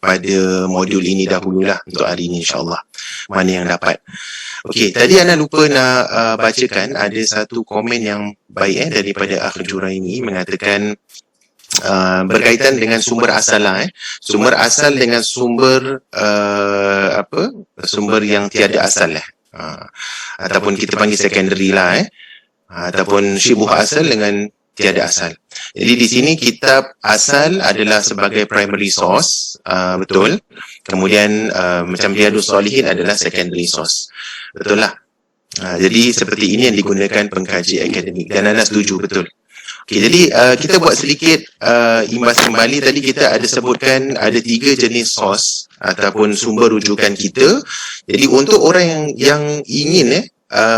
pada modul ini dahululah untuk hari ini insyaAllah. Mana yang dapat. Okey, tadi Ana lupa nak bacakan ada satu komen yang baik daripada Akh Juraimi mengatakan berkaitan dengan sumber asal lah. Sumber asal dengan sumber sumber yang tiada asal lah. Ataupun kita panggil secondary lah ataupun syibh asal dengan tiada asal. Jadi di sini kitab asal adalah sebagai primary source, betul. Kemudian macam Riyadhus Shalihin adalah secondary source. Betul lah. Jadi seperti ini yang digunakan pengkaji akademik dan Anda setuju, betul. Okey, jadi kita buat sedikit imbas kembali. Tadi kita ada sebutkan ada 3 jenis source ataupun sumber rujukan kita. Jadi untuk orang yang ingin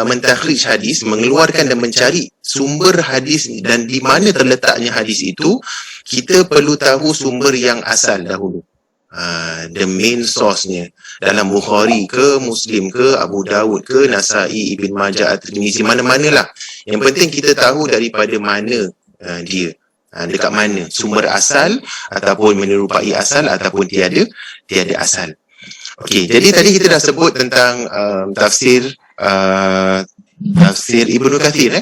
mentakhrij hadis, mengeluarkan dan mencari sumber hadis dan di mana terletaknya hadis itu, kita perlu tahu sumber yang asal dahulu. The main source-nya dalam Bukhari ke Muslim ke Abu Dawud ke Nasai, Ibn Majah, At-Tirmizi, mana-manalah. Yang penting kita tahu daripada mana dia, dekat mana sumber asal ataupun menyerupai asal ataupun tiada asal. Okey, jadi tadi kita dah sebut tentang tafsir Ibnu Kathir.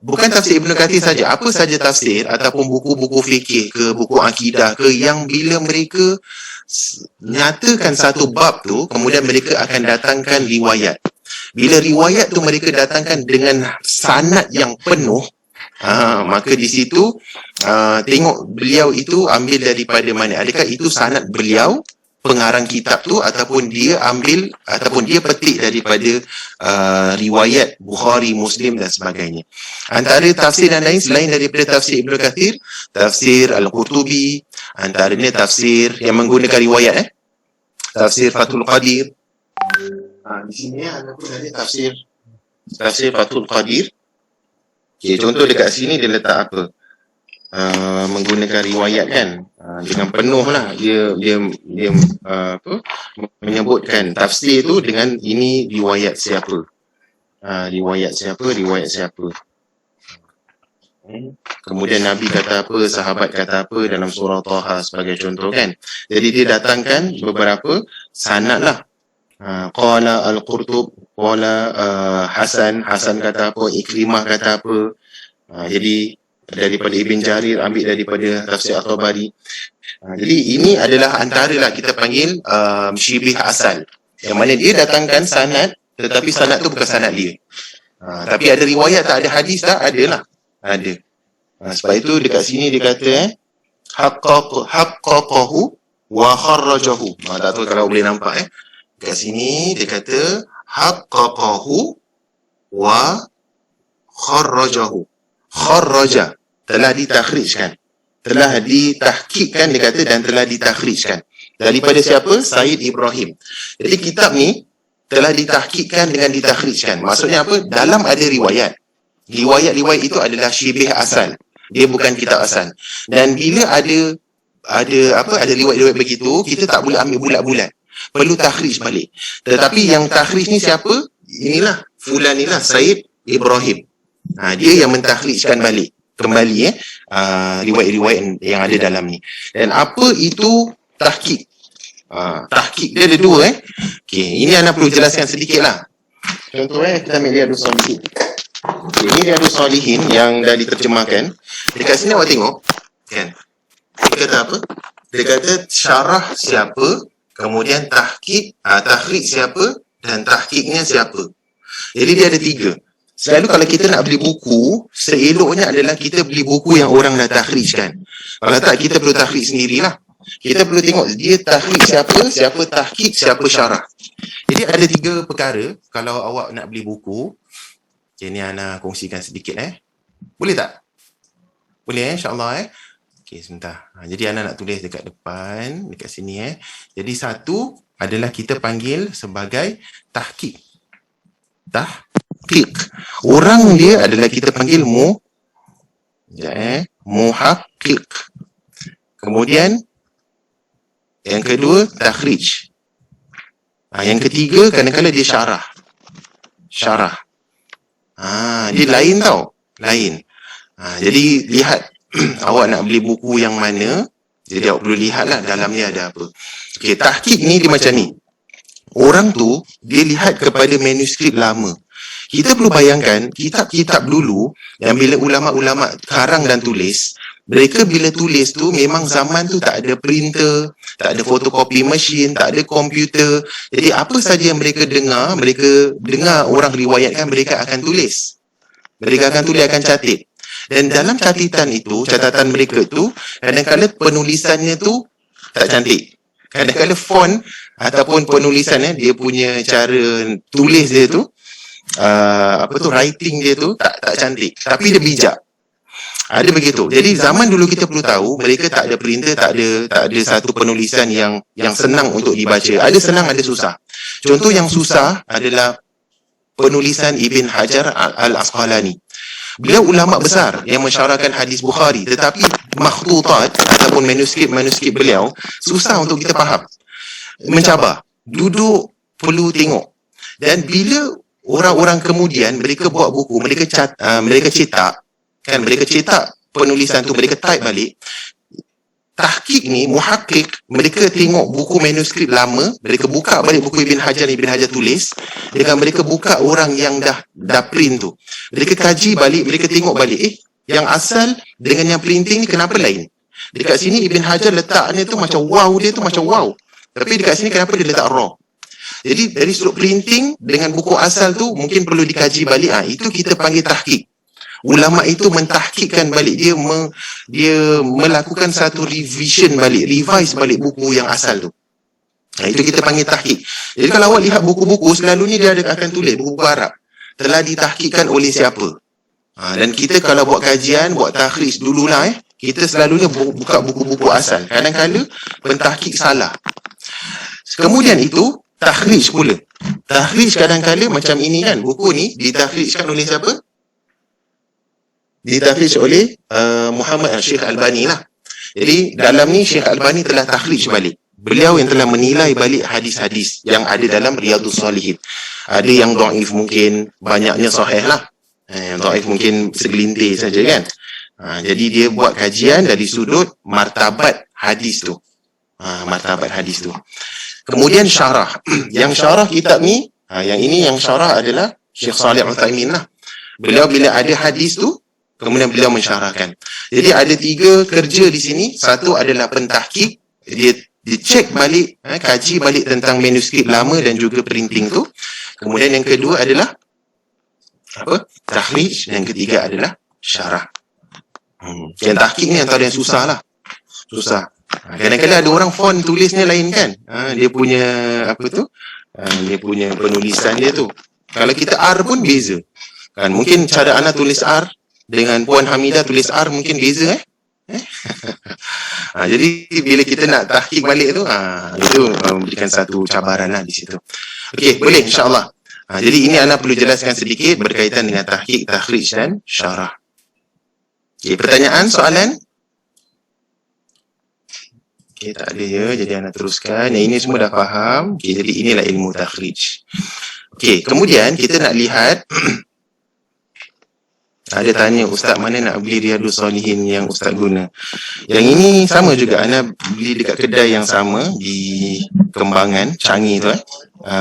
Bukan tafsir Ibnu Kathir saja, apa saja tafsir ataupun buku-buku fikih ke buku akidah ke yang bila mereka nyatakan satu bab tu, kemudian mereka akan datangkan riwayat. Bila riwayat tu mereka datangkan dengan sanad yang penuh, maka di situ tengok beliau itu ambil daripada mana. Adakah itu sanad beliau pengarang kitab tu ataupun dia ambil ataupun dia petik daripada riwayat Bukhari, Muslim dan sebagainya. Antara tafsir yang lain selain daripada tafsir Ibnu Kathir, tafsir Al-Qurtubi, antaranya tafsir yang menggunakan riwayat tafsir Fathul Qadir. Di sini ada pun ada tafsir Fathul Qadir. Okey, contoh dekat sini dia letak apa? Menggunakan riwayat kan, dengan penuh lah dia menyebutkan tafsir tu dengan ini riwayat siapa, riwayat siapa. Kemudian Nabi kata apa, sahabat kata apa dalam surah Taha sebagai contoh kan. Jadi dia datangkan beberapa sanad lah. Qala Al-Qurtub, qala Hasan kata apa, Ikrimah kata apa. Jadi daripada Ibn Jarir, ambil daripada tafsir At-Tabari. Jadi ini adalah antara lah kita panggil syibh asal, yang mana dia datangkan sanad tetapi sanad tu bukan sanad dia. Tapi ada riwayat tak ada hadis tak? Adalah. Ada. Sebab itu dekat sini dia kata haqqaqahu wa kharrajahu. Tak tahu kalau boleh nampak Dekat sini dia kata haqqaqahu wa kharrajahu. Kharraja, telah ditakhrijkan, telah ditahqiqkan dia kata, dan telah ditakhrijkan. Daripada siapa? Said Ibrahim. Jadi kitab ni telah ditahqiqkan dengan ditakhrijkan. Maksudnya apa? Dalam ada riwayat. Riwayat itu adalah syibh asal. Dia bukan kitab asal. Dan bila ada riwayat-riwayat begitu, kita tak boleh ambil bulat-bulat. Perlu takhrij balik. Tetapi yang takhrij ni siapa? Inilah fulan inilah Said Ibrahim. Dia yang mentakhrijkan balik kembali riwayat-riwayat yang ada dalam ni. Dan apa itu tahqiq? Tahqiq dia ada dua Okey, ini Ana perlu jelaskan sedikit lah. Contoh kita ambil Riyadhus Shalihin. Okay, ini Riyadhus Shalihin yang dah diterjemahkan. Dekat sini awak tengok kan. Dia kata apa? Dia kata syarah siapa, kemudian tahqiq, takhrij siapa dan tahqiqnya siapa. Jadi dia ada 3. Selalu kalau kita nak beli buku, seeloknya adalah kita beli buku yang orang dah takhrijkan. Kalau tak, kita perlu takhrij sendirilah. Kita perlu tengok dia takhrij siapa tahqiq, siapa syarah. Jadi ada 3 perkara kalau awak nak beli buku. Okay, ni Ana kongsikan sedikit Boleh tak? Boleh insya-Allah Okey, sebentar. Jadi Ana nak tulis dekat depan, dekat sini Jadi satu adalah kita panggil sebagai tahqiq. Tahqiq. Orang dia adalah kita panggil muhaqqiq. Kemudian yang kedua takhrij. Yang ketiga kadang-kadang dia syarah. Dia lain tau. Lain. Jadi lihat awak nak beli buku yang mana, Jadi awak perlu lihatlah dalam ni ada apa. Okey, tahqiq ni dia macam ni. Orang tu dia lihat kepada manuskrip lama. Kita perlu bayangkan kitab-kitab dulu yang bila ulama-ulama karang dan tulis, mereka bila tulis tu memang zaman tu tak ada printer, tak ada photocopy machine, tak ada komputer. Jadi apa saja yang mereka dengar orang riwayatkan, mereka akan tulis. Mereka akan tulis, akan catat. Dan dalam catatan itu, catatan mereka tu, kadang-kadang penulisannya tu tak cantik. Kadang-kadang font ataupun penulisannya, dia punya cara tulis dia tu, writing dia tu tak cantik. Tapi dia bijak. Ada begitu. Jadi zaman dulu kita perlu tahu, mereka tak ada printer, tak ada satu penulisan yang senang untuk dibaca. Ada senang, ada susah. Contoh yang susah adalah penulisan Ibn Hajar Al-Asqalani. Beliau ulama besar yang mensyarahkan hadis Bukhari, tetapi makhtutat ataupun manuskrip beliau susah untuk kita faham. Mencabar. Duduk perlu tengok. Dan bila orang-orang kemudian mereka buat buku, mereka cetak penulisan tu, mereka type balik. Tahqiq ni, muhaqqiq, mereka tengok buku manuskrip lama, mereka buka balik buku Ibn Hajar tulis, dengan mereka buka orang yang dah print tu. Mereka kaji balik, mereka tengok balik, yang asal dengan yang printing ni kenapa lain? Dekat sini Ibn Hajar letaknya tu macam wow, dia tu macam wow. Tapi dekat sini kenapa dia letak raw? Jadi dari sudut printing dengan buku asal tu mungkin perlu dikaji balik. Itu kita panggil tahqiq. Ulama itu mentahqiqkan balik, dia melakukan satu revision balik, revise balik buku yang asal tu. Itu kita panggil tahqiq. Jadi kalau awak lihat buku-buku, selalunya dia akan tulis buku Arab telah ditahqiqkan oleh siapa. Dan kita kalau buat kajian, buat takhrij dululah, kita selalunya buka buku-buku asal. Kadang-kadang pentahqiq salah. Kemudian itu takhrij pula. Takhrij kadang-kadang macam ini kan, buku ni ditakhrijkan oleh siapa? Ditakhrij oleh Muhammad Syekh Albani lah. Jadi dalam ni Syekh Albani telah takhrij balik. Beliau yang telah menilai balik hadis-hadis yang ada dalam Riyadhus Shalihin. Ada yang dhaif mungkin, banyaknya sahih lah. Yang dhaif mungkin segelintir saja kan. Jadi dia buat kajian dari sudut martabat hadis tu. Martabat hadis tu. Kemudian syarah. Yang syarah kitab ni, yang ini yang syarah adalah Syekh Salih Uthaymin lah. Beliau bila ada hadis tu, kemudian beliau mensyarahkan. Jadi ada 3 kerja di sini. Satu adalah pentahqiq, dia cek balik, kaji balik tentang manuskrip lama dan juga printing tu. Kemudian yang kedua adalah takhrij, dan yang ketiga adalah syarah. Yang tahqiq ni antara yang susah lah. Susah. Kadang-kadang ada orang font tulisnya lain kan. Dia punya dia punya penulisan dia tu. Kalau kita R pun beza. Kan mungkin cara Ana tulis R dengan Puan Hamidah tulis R mungkin beza jadi bila kita nak tahqiq balik tu, itu memberikan satu cabaran lah di situ. Okey, boleh insya-Allah. Jadi ini Ana perlu jelaskan sedikit berkaitan dengan tahqiq, takhrij dan syarah. Okey, pertanyaan, soalan? Okey, tak ada ya. Jadi Ana teruskan. Yang ini semua dah faham. Okey, jadi inilah ilmu takhrij. Okey, kemudian kita nak lihat ada tanya, Ustaz mana nak beli Riyadhus Shalihin yang Ustaz guna? Yang ini sama juga, Ana beli dekat kedai yang sama di Kembangan, Changi tu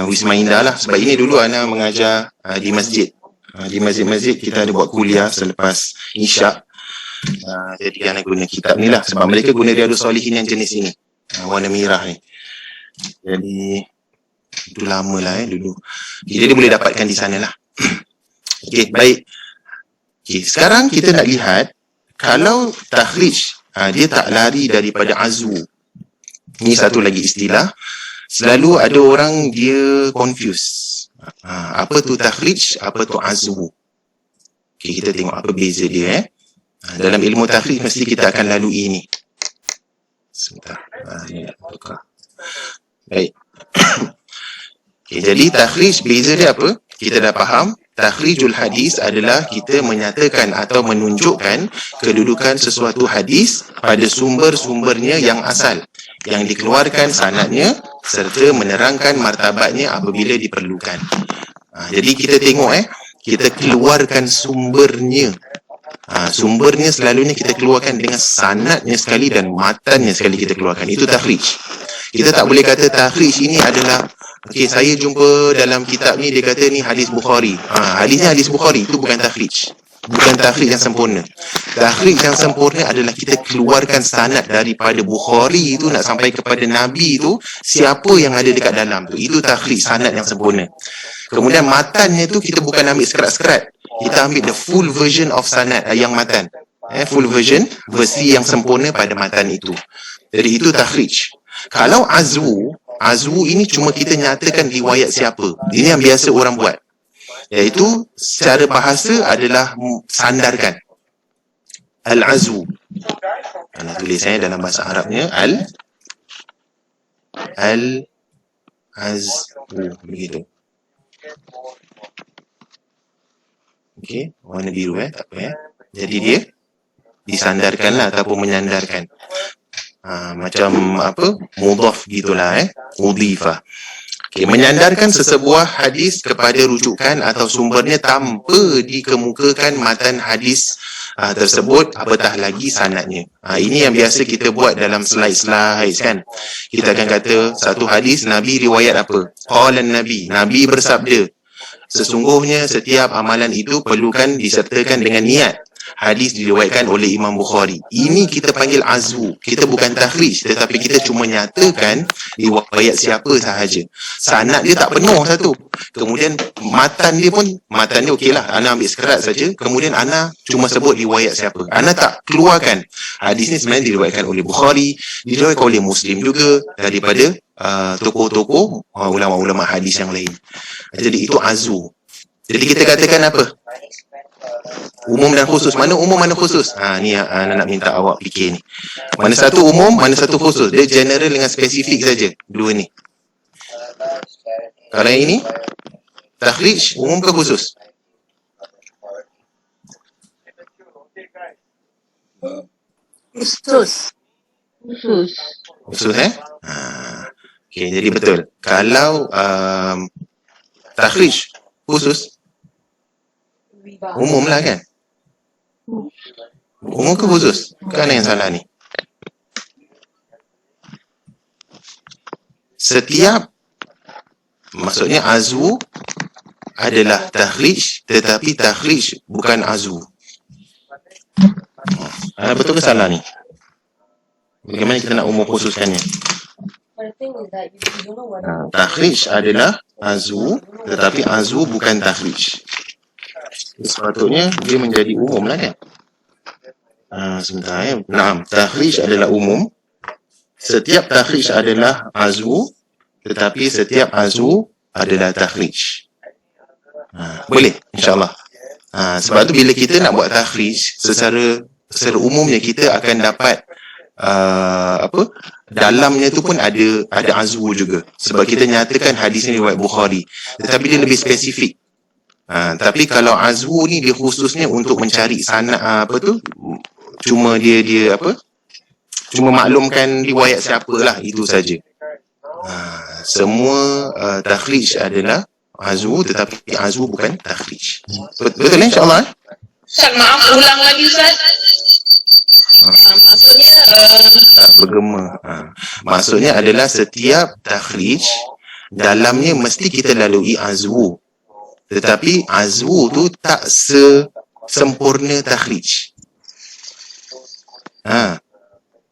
Wisma Indah lah. Sebab ini dulu Ana mengajar di masjid. Di masjid-masjid kita ada buat kuliah selepas Isyak. Jadi Ana guna kitab ni lah. Sebab mereka guna Riyadhus Shalihin yang jenis ini, warna merah ni. Jadi itu lama lah dulu. Jadi boleh dapatkan di sana lah. Okey, baik. Okay, sekarang kita nak lihat kalau takhrij, dia tak lari daripada azwu. Ini satu lagi istilah. Selalu ada orang dia confuse. Apa tu takhrij, apa tu azwu? Okay, kita tengok apa beza dia. Dalam ilmu takhrij mesti kita akan lalui ini. Sebentar. Baik. Okay, jadi takhrij beza dia apa? Kita dah faham. Takhrijul hadis adalah kita menyatakan atau menunjukkan kedudukan sesuatu hadis pada sumber-sumbernya yang asal, yang dikeluarkan sanadnya serta menerangkan martabatnya apabila diperlukan. Jadi kita tengok kita keluarkan sumbernya. Sumbernya selalunya kita keluarkan dengan sanadnya sekali dan matannya sekali kita keluarkan. Itu takhrij. Kita tak boleh kata takhrij ini adalah saya jumpa dalam kitab ni dia kata ni hadis Bukhari. Hadisnya hadis Bukhari, itu bukan takhrij. Bukan takhrij yang sempurna. Takhrij yang sempurna adalah kita keluarkan sanad daripada Bukhari itu nak sampai kepada Nabi itu, siapa yang ada dekat dalam tu. Itu takhrij, sanad yang sempurna. Kemudian matannya tu kita bukan ambil sekerat-sekerat. Kita ambil the full version of sanad yang matan. Full version, versi yang sempurna pada matan itu. Jadi itu takhrij. Kalau azwu ini cuma kita nyatakan riwayat siapa. Ini yang biasa orang buat. Iaitu secara bahasa adalah sandarkan. Al-azwu. Nak tulis dalam bahasa Arabnya Al-azwu. Begitu. Okey, warna biru tak apa Jadi dia disandarkanlah ataupun menyandarkan. Macam apa? Mudhaf gitulah Mudhifah. Menyandarkan sesebuah hadis kepada rujukan atau sumbernya tanpa dikemukakan matan hadis tersebut, apatah lagi sanadnya. Ini yang biasa kita buat dalam slide-slide kan. Kita akan kata satu hadis Nabi riwayat apa? Qalan Nabi bersabda. Sesungguhnya setiap amalan itu perlukan disertakan dengan niat. Hadis diriwayatkan oleh Imam Bukhari. Ini kita panggil azwu. Kita bukan takhrij, tetapi kita cuma nyatakan riwayat siapa sahaja. Sanad dia tak penuh satu. Kemudian matan dia okeylah, ana ambil sekerat saja. Kemudian ana cuma sebut riwayat siapa. Ana tak keluarkan. Hadis ni sebenarnya diriwayatkan oleh Bukhari, diriwayatkan oleh Muslim juga, daripada tokoh-tokoh ulama-ulama hadis yang lain. Jadi itu azwu. Jadi kita katakan apa? Umum dan khusus. Mana umum, mana khusus? Ni nak minta awak fikir ni. Mana satu umum, mana satu khusus. Dia general dengan spesifik saja. Dua ni. Kalau yang ini, takhrij, umum ke khusus? Khusus. Khusus Okey, jadi betul. Kalau takhrij, khusus, umum lah kan? Umum ke khusus? Kan yang salah ni. Setiap, maksudnya azwu adalah takhrij, tetapi takhrij bukan azwu. Betul ke salah ni? Bagaimana kita nak umum khususkannya? Takhrij adalah azwu, tetapi azwu bukan takhrij. Sepatutnya dia menjadi umum lah kan. Sebentar takhrij adalah umum. Setiap takhrij adalah azwu, tetapi setiap azwu adalah takhrij. Boleh insyaAllah. Sebab tu bila kita nak buat takhrij secara umumnya, kita akan dapat dalamnya tu pun ada azwu juga. Sebab kita nyatakan hadis ni riwayat Bukhari, tetapi dia lebih spesifik. Tapi kalau azwu ni dia khususnya untuk mencari sanad cuma dia cuma maklumkan riwayat siapalah, itu saja. Semua takhrij adalah azwu, tetapi azwu bukan takhrij. Betul insya-Allah Ustaz, maaf ulang lagi Ustaz. Maksudnya bergema. Maksudnya adalah setiap takhrij dalamnya mesti kita lalui azwu. Tetapi azwu tu tak sempurna takhrij.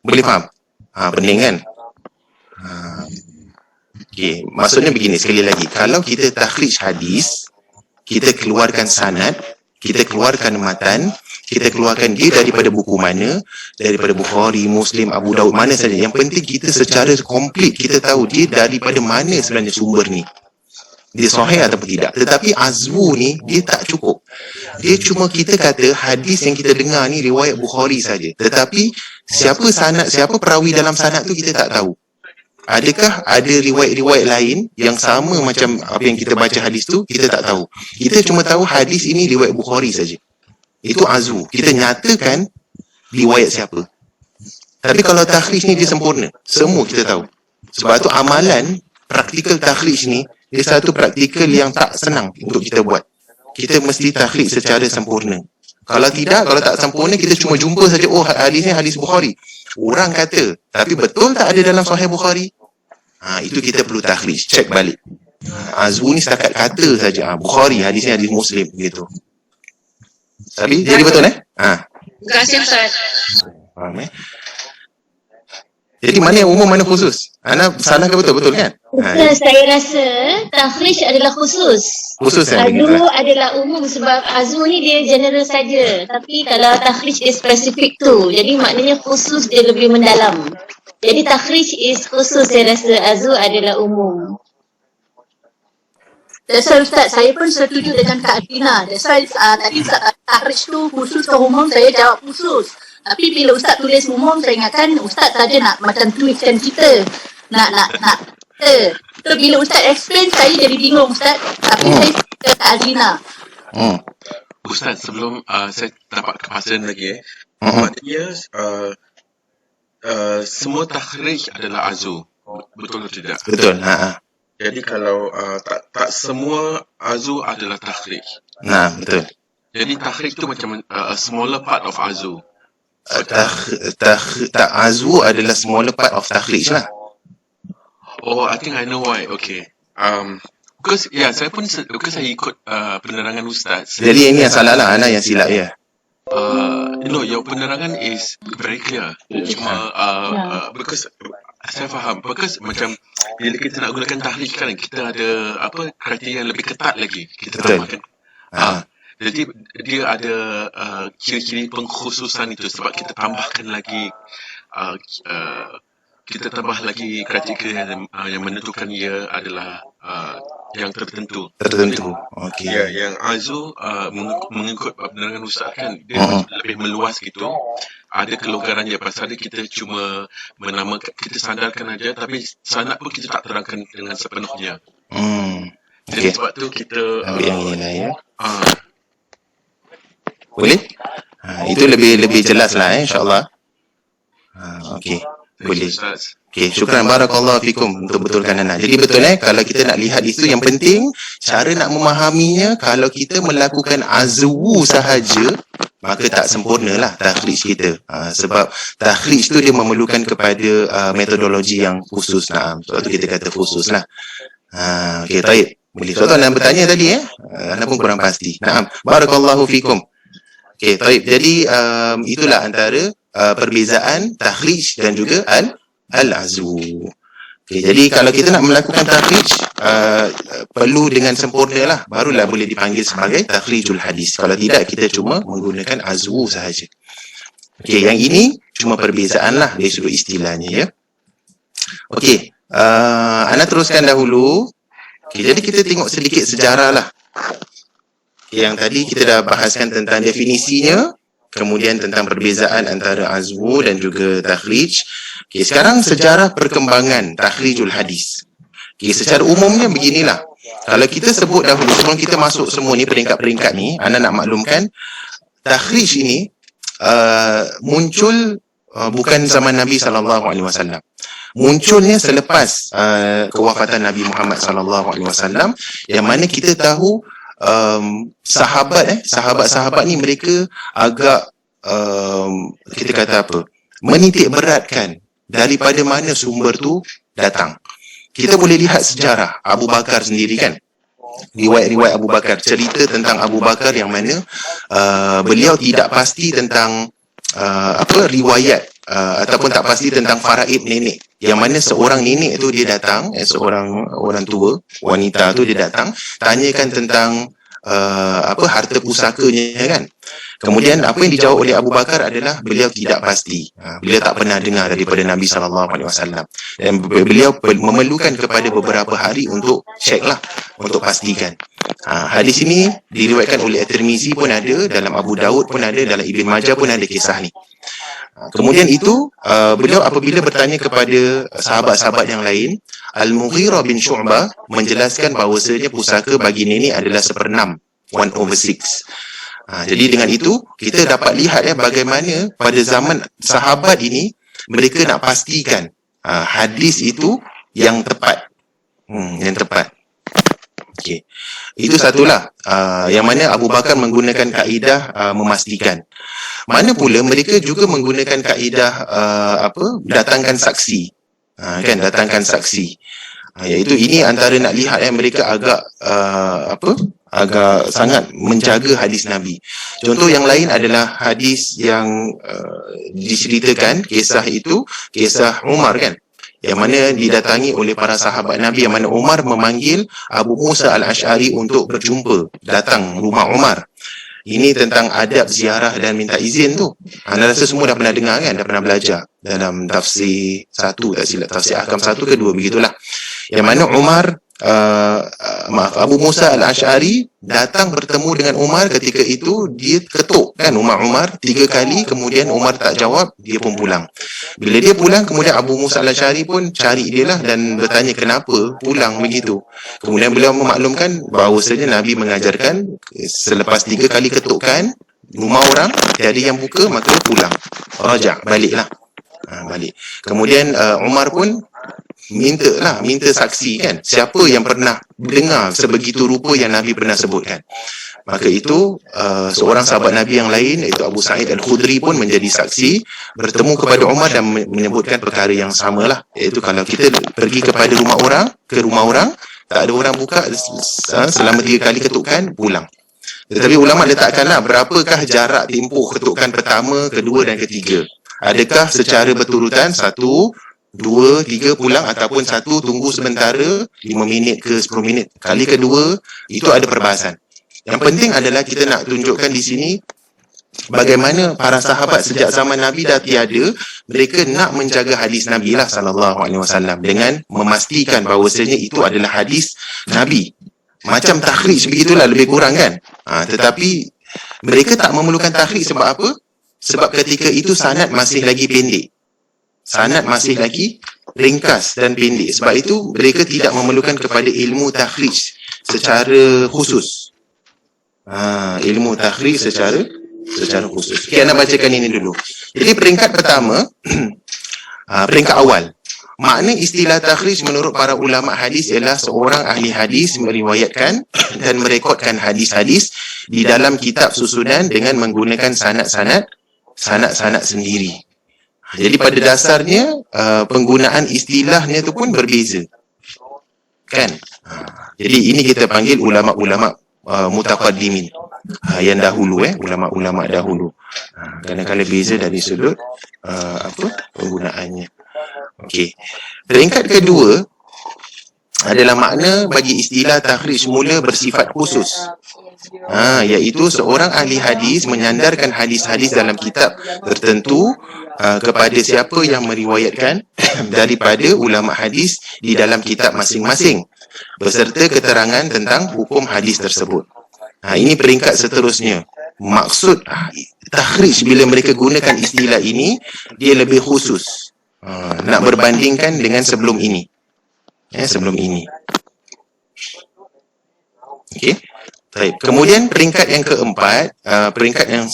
Boleh faham? Pening kan? Okey, maksudnya begini sekali lagi. Kalau kita takhrij hadis, kita keluarkan sanad, kita keluarkan matan, kita keluarkan dia daripada buku mana, daripada Bukhari, Muslim, Abu Daud, mana saja. Yang penting kita secara komplit kita tahu dia daripada mana sebenarnya sumber ni. Dia sahih ataupun tidak. Tetapi azwu ni dia tak cukup. Dia cuma kita kata hadis yang kita dengar ni riwayat Bukhari saja. Tetapi siapa sanad, siapa perawi dalam sanad tu kita tak tahu. Adakah ada riwayat-riwayat lain yang sama macam apa yang kita baca hadis tu? Kita tak tahu. Kita cuma tahu hadis ini riwayat Bukhari saja. Itu azwu. Kita nyatakan riwayat siapa. Tapi kalau takhrij ni dia sempurna. Semua kita tahu. Sebab tu amalan praktikal takhrij ni dia satu praktikal yang tak senang untuk kita buat. Kita mesti takhrij secara sempurna. Kalau tidak, kalau tak sempurna, kita cuma jumpa saja, oh hadis ni hadis Bukhari. Orang kata, tapi betul tak ada dalam Sahih Bukhari? Itu kita perlu takhrij, cek balik. Azwu ni setakat kata saja, Bukhari, hadis ni hadis Muslim, gitu. Tapi jadi betul Terima kasih Ustaz. Faham Jadi mana yang umum, mana khusus? Ana salah ke betul kan? Betul, saya rasa takhrij adalah khusus. Khusus Azu adalah umum sebab azu ni dia general saja. Tapi kalau takhrij dia spesifik tu. Jadi maknanya khusus dia lebih mendalam. Jadi takhrij is khusus, saya rasa azu adalah umum. That's why Ustaz, saya pun setuju dengan Kak Adina. That's why tadi Ustaz takhrij tu khusus ke umum, saya jawab khusus. Tapi bila Ustaz tulis umum, saya ingatkan Ustaz saja nak macam tweetkan kita. Nak. So, bila Ustaz explain, saya jadi bingung Ustaz. Tapi saya ke Kak Adina. Ustaz, sebelum saya dapat kepastian lagi, maknanya semua takhrij adalah azu. Betul atau tidak? Betul. Jadi kalau tak semua azu adalah takhrij. Betul. Jadi takhrij tu macam a smaller part of azu. Azwu adalah smaller part of takhrij lah. Oh, I think I know why. Okay. Because saya ikut penerangan Ustaz. Jadi ini yang salah lah, Ana yang silap ya. No, your penerangan is very clear. Cuma because saya faham. Because macam bila kita nak gunakan takhrij kan, kita ada kriteria yang lebih ketat lagi. Kita tambahkan. Jadi dia ada ciri-ciri pengkhususan itu sebab kita tambahkan lagi kita tambah lagi kriteria yang menentukan ia adalah yang tertentu. Okey. Ya, yang azu mengikut penerangan Ustaz kan, dia lebih meluas gitu. Ada kelonggaran dia pasal kita cuma menamakan, kita sandarkan aja, tapi sanad pun kita tak terangkan dengan sepenuhnya. Jadi sebab tu kita ambil yang ini lah ya. Boleh? Itu lebih jelas lah insyaAllah. Okey, boleh. Okey, syukran, barakallahu fikum untuk betulkan Ana. Jadi betul kalau kita nak lihat itu, yang penting cara nak memahaminya. Kalau kita melakukan azwu sahaja, maka tak sempurna lah takhrij kita. Sebab takhrij tu dia memerlukan kepada metodologi yang khusus. Sebab tu kita kata khusus lah. Okey, baik. Boleh. Soalan Ana bertanya tadi Ana pun kurang pasti. Barakallahu fikum. Okey, baik. Jadi itulah antara perbezaan takhrij dan juga al-azwu. Okey, jadi kalau kita nak melakukan takhrij perlu dengan sempurna lah, barulah boleh dipanggil sebagai takhrijul hadis. Kalau tidak, kita cuma menggunakan azwu sahaja. Okey, yang ini cuma perbezaan lah dari sudut istilahnya ya. Okey, Ana teruskan dahulu. Okey, jadi kita tengok sedikit sejarah lah. Yang tadi kita dah bahaskan tentang definisinya, kemudian tentang perbezaan antara azwu dan juga takhrij. Okey, sekarang sejarah perkembangan takhrijul hadis. Okey, secara umumnya beginilah. Kalau kita sebut dahulu, sebelum kita masuk semua ni peringkat-peringkat ni, Ana nak maklumkan takhrij ini muncul bukan zaman Nabi SAW. Munculnya selepas kewafatan Nabi Muhammad SAW, yang mana kita tahu sahabat-sahabat ni mereka agak kita kata apa, menitik beratkan daripada mana sumber tu datang. Kita boleh lihat sejarah Abu Bakar sendiri kan, riwayat-riwayat Abu Bakar, cerita tentang Abu Bakar yang mana beliau tidak pasti tentang riwayat ataupun tak pasti tentang faraid nenek, yang mana seorang nenek tu dia datang, seorang orang tua wanita tu dia datang tanyakan tentang harta pusakanya kan. Kemudian apa yang dijawab oleh Abu Bakar adalah beliau tidak pasti. Beliau tak pernah dengar daripada Nabi SAW. Dan beliau memerlukan kepada beberapa hari untuk cek lah, untuk pastikan. Hadis ini diriwayatkan oleh At-Tirmizi pun ada, dalam Abu Daud pun ada, dalam Ibn Majah pun ada kisah ni. Kemudian itu beliau apabila bertanya kepada sahabat-sahabat yang lain, Al-Mughirah bin Syu'bah menjelaskan bahawasanya pusaka bagi nenek adalah 1/6, 1/6. Jadi dengan itu kita dapat lihat bagaimana pada zaman sahabat ini mereka nak pastikan hadis itu yang tepat. Yang tepat. Okey. Itu satulah. Yang mana Abu Bakar menggunakan kaedah memastikan. Mana pula mereka juga menggunakan kaedah datangkan saksi. Kan, datangkan saksi. Iaitu ini antara nak lihat mereka agak agak sangat menjaga hadis Nabi. Contoh yang lain adalah hadis yang diceritakan, kisah itu kisah Umar kan, yang mana didatangi oleh para sahabat Nabi, yang mana Umar memanggil Abu Musa Al-Ash'ari untuk berjumpa, datang rumah Umar. Ini tentang adab ziarah dan minta izin tu. Anda rasa semua dah pernah dengar kan, dah pernah belajar dalam tafsir 1, tak silap, tafsir Ahkam 1 ke 2 begitulah. Yang mana Umar Abu Musa Al-Ash'ari datang bertemu dengan Umar. Ketika itu dia ketuk kan rumah Umar 3 kali, kemudian Umar tak jawab, dia pun pulang. Bila dia pulang, kemudian Abu Musa Al-Ash'ari pun cari dia lah dan bertanya kenapa pulang begitu. Kemudian beliau memaklumkan bahawasanya Nabi mengajarkan selepas 3 kali ketukan rumah orang, tiada yang buka, maka pulang, rajak, baliklah. Balik. Kemudian Umar pun minta saksi kan, siapa yang pernah dengar sebegitu rupa yang Nabi pernah sebutkan. Maka itu seorang sahabat Nabi yang lain, iaitu Abu Sa'id Al-Khudri pun menjadi saksi, bertemu kepada Umar dan menyebutkan perkara yang samalah, iaitu kalau kita pergi kepada rumah orang, tak ada orang buka selama 3 kali ketukan, pulang. Tetapi ulama letakkanlah berapakah jarak tempoh ketukan pertama, kedua dan ketiga. Adakah secara berturutan 1, 2, 3 pulang, ataupun 1 tunggu sementara 5 minit ke 10 minit. Kali kedua itu ada perbahasan. Yang penting adalah kita nak tunjukkan di sini bagaimana para sahabat sejak zaman Nabi dah tiada, mereka nak menjaga hadis Nabi lah sallallahu alaihi wasallam dengan memastikan bahawasanya itu adalah hadis Nabi. Macam takhrij begitulah lebih kurang kan. Tetapi mereka tak memerlukan takhrij sebab apa? Sebab ketika itu sanad masih lagi pendek. Sanad masih lagi ringkas dan pendek. Sebab itu mereka tidak memerlukan kepada ilmu takhrij secara khusus. Ilmu takhrij secara khusus. Okay, anda bacakan ini dulu. Jadi peringkat pertama, peringkat awal. Makna istilah takhrij menurut para ulama hadis ialah seorang ahli hadis meriwayatkan dan merekodkan hadis-hadis di dalam kitab susunan dengan menggunakan sanad-sanad sendiri. Jadi pada dasarnya penggunaan istilahnya tu pun berbeza. Kan? Jadi ini kita panggil ulama-ulama mutaqaddimin. Yang dahulu ulama-ulama dahulu. Kadang-kadang beza dari sudut penggunaannya. Okey. Peringkat kedua adalah makna bagi istilah takhrij mula bersifat khusus. Iaitu seorang ahli hadis menyandarkan hadis-hadis dalam kitab tertentu kepada siapa yang meriwayatkan daripada ulama hadis di dalam kitab masing-masing beserta keterangan tentang hukum hadis tersebut. Ini peringkat seterusnya. Maksud takhrij bila mereka gunakan istilah ini, dia lebih khusus. Nak berbandingkan dengan sebelum ini. Sebelum ini. Okey. Baik. Kemudian peringkat yang keempat, peringkat yang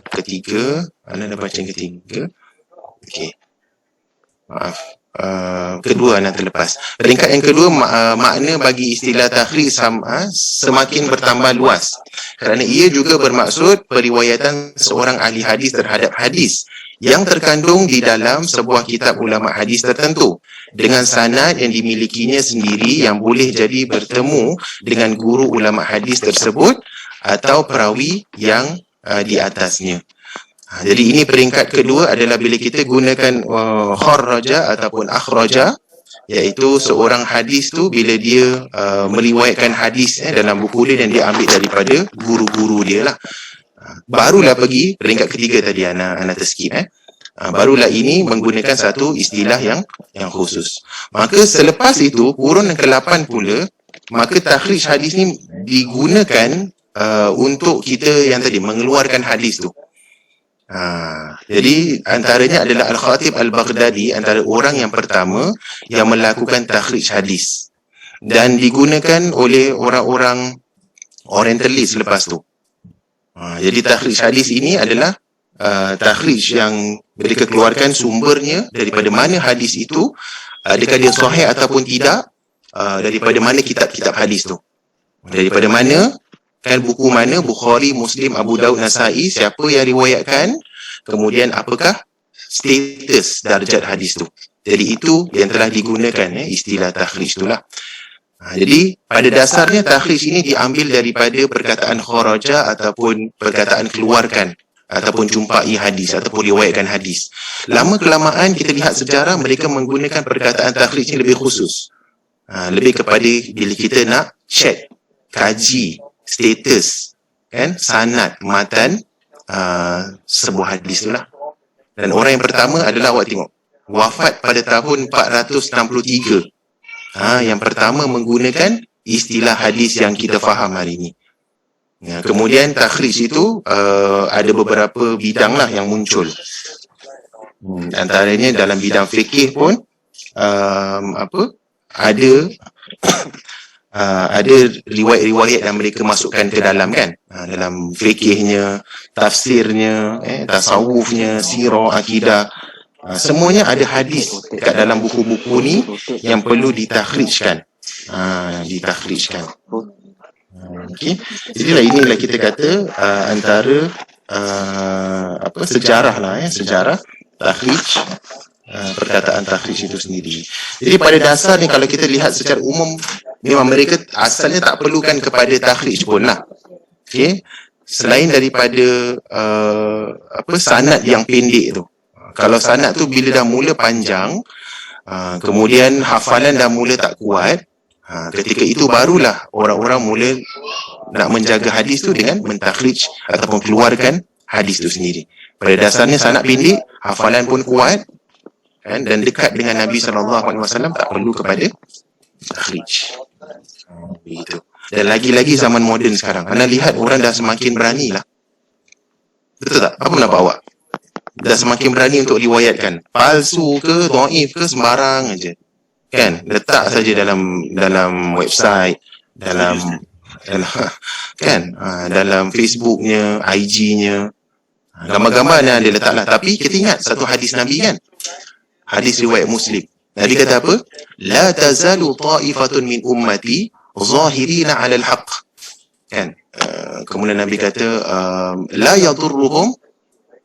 ketiga, anda dah baca yang ketiga. Okey. Maaf. Kedua anda terlepas. Peringkat yang kedua, makna bagi istilah takhrij semakin bertambah luas. Kerana ia juga bermaksud periwayatan seorang ahli hadis terhadap hadis yang terkandung di dalam sebuah kitab ulama hadis tertentu dengan sanad yang dimilikinya sendiri yang boleh jadi bertemu dengan guru ulama hadis tersebut atau perawi yang di atasnya. Jadi ini peringkat kedua adalah bila kita gunakan kharraja ataupun akhraja, iaitu seorang hadis tu bila dia meriwayatkan hadis dalam buku dia dan dia ambil daripada guru-guru dia lah. Barulah pergi peringkat ketiga tadi Ana terskip barulah ini menggunakan satu istilah yang khusus. Maka selepas itu kurun yang ke-8 pula, maka takhrij hadis ni digunakan untuk kita yang tadi mengeluarkan hadis tu. Jadi antaranya adalah Al-Khatib Al-Baghdadi, antara orang yang pertama yang melakukan takhrij hadis dan digunakan oleh orang-orang Orientalis selepas tu. Jadi takhrij hadis ini adalah takhrij yang mereka keluarkan sumbernya daripada mana hadis itu, adakah dia sahih ataupun tidak, daripada mana kitab-kitab hadis tu. Daripada mana? Kan buku mana? Bukhari, Muslim, Abu Daud, Nasai. Siapa yang riwayatkan? Kemudian apakah status darjat hadis tu? Jadi itu yang telah digunakan istilah takhrij itulah. Jadi pada dasarnya takhrij ini diambil daripada perkataan kharaja ataupun perkataan keluarkan ataupun jumpai hadis ataupun riwayatkan hadis. Lama kelamaan kita lihat sejarah mereka menggunakan perkataan takhrij ini lebih khusus. Lebih kepada bila kita nak check, kaji status kan sanad matan sebuah hadis itulah. Dan orang yang pertama adalah awak tengok wafat pada tahun 463. Yang pertama menggunakan istilah hadis yang kita faham hari ini. Kemudian takhrij itu ada beberapa bidang lah yang muncul. Antaranya dalam bidang fikih pun ada riwayat-riwayat yang mereka masukkan ke dalam kan. Dalam fikihnya, tafsirnya, tasawufnya, sirah, akidah. Semuanya ada hadis dekat dalam buku-buku ni yang perlu ditakhrijkan. Ditakhrijkan. Okey. Jadilah inilah kita kata antara sejarah lah sejarah takhrij, perkataan takhrij itu sendiri. Jadi pada dasarnya kalau kita lihat secara umum memang mereka asalnya tak perlukan kepada takhrij pun lah. Okey. Selain daripada sanad yang pendek tu. Kalau sanad tu bila dah mula panjang, kemudian hafalan dah mula tak kuat, ketika itu barulah orang-orang mula nak menjaga hadis tu dengan mentakhrij ataupun keluarkan hadis tu sendiri. Pada dasarnya sanad pendek, hafalan pun kuat kan, dan dekat dengan Nabi SAW, tak perlu kepada takhrij. Begitu. Dan lagi-lagi zaman moden sekarang, anda lihat orang dah semakin berani lah. Betul tak? Apa pendapat awak? Dah semakin berani untuk riwayatkan. Palsu ke, dhaif ke, sembarang aja. Kan? Letak saja dalam website, dalam Facebooknya, IG-nya. Gambar-gambar yang dia letaklah. Tapi kita ingat satu hadis Nabi kan? Hadis riwayat Muslim. Nabi kata apa? La tazalu ta'ifatun min ummati zahirina 'ala al-haqq. Kan? Kemudian Nabi kata la yadurruhum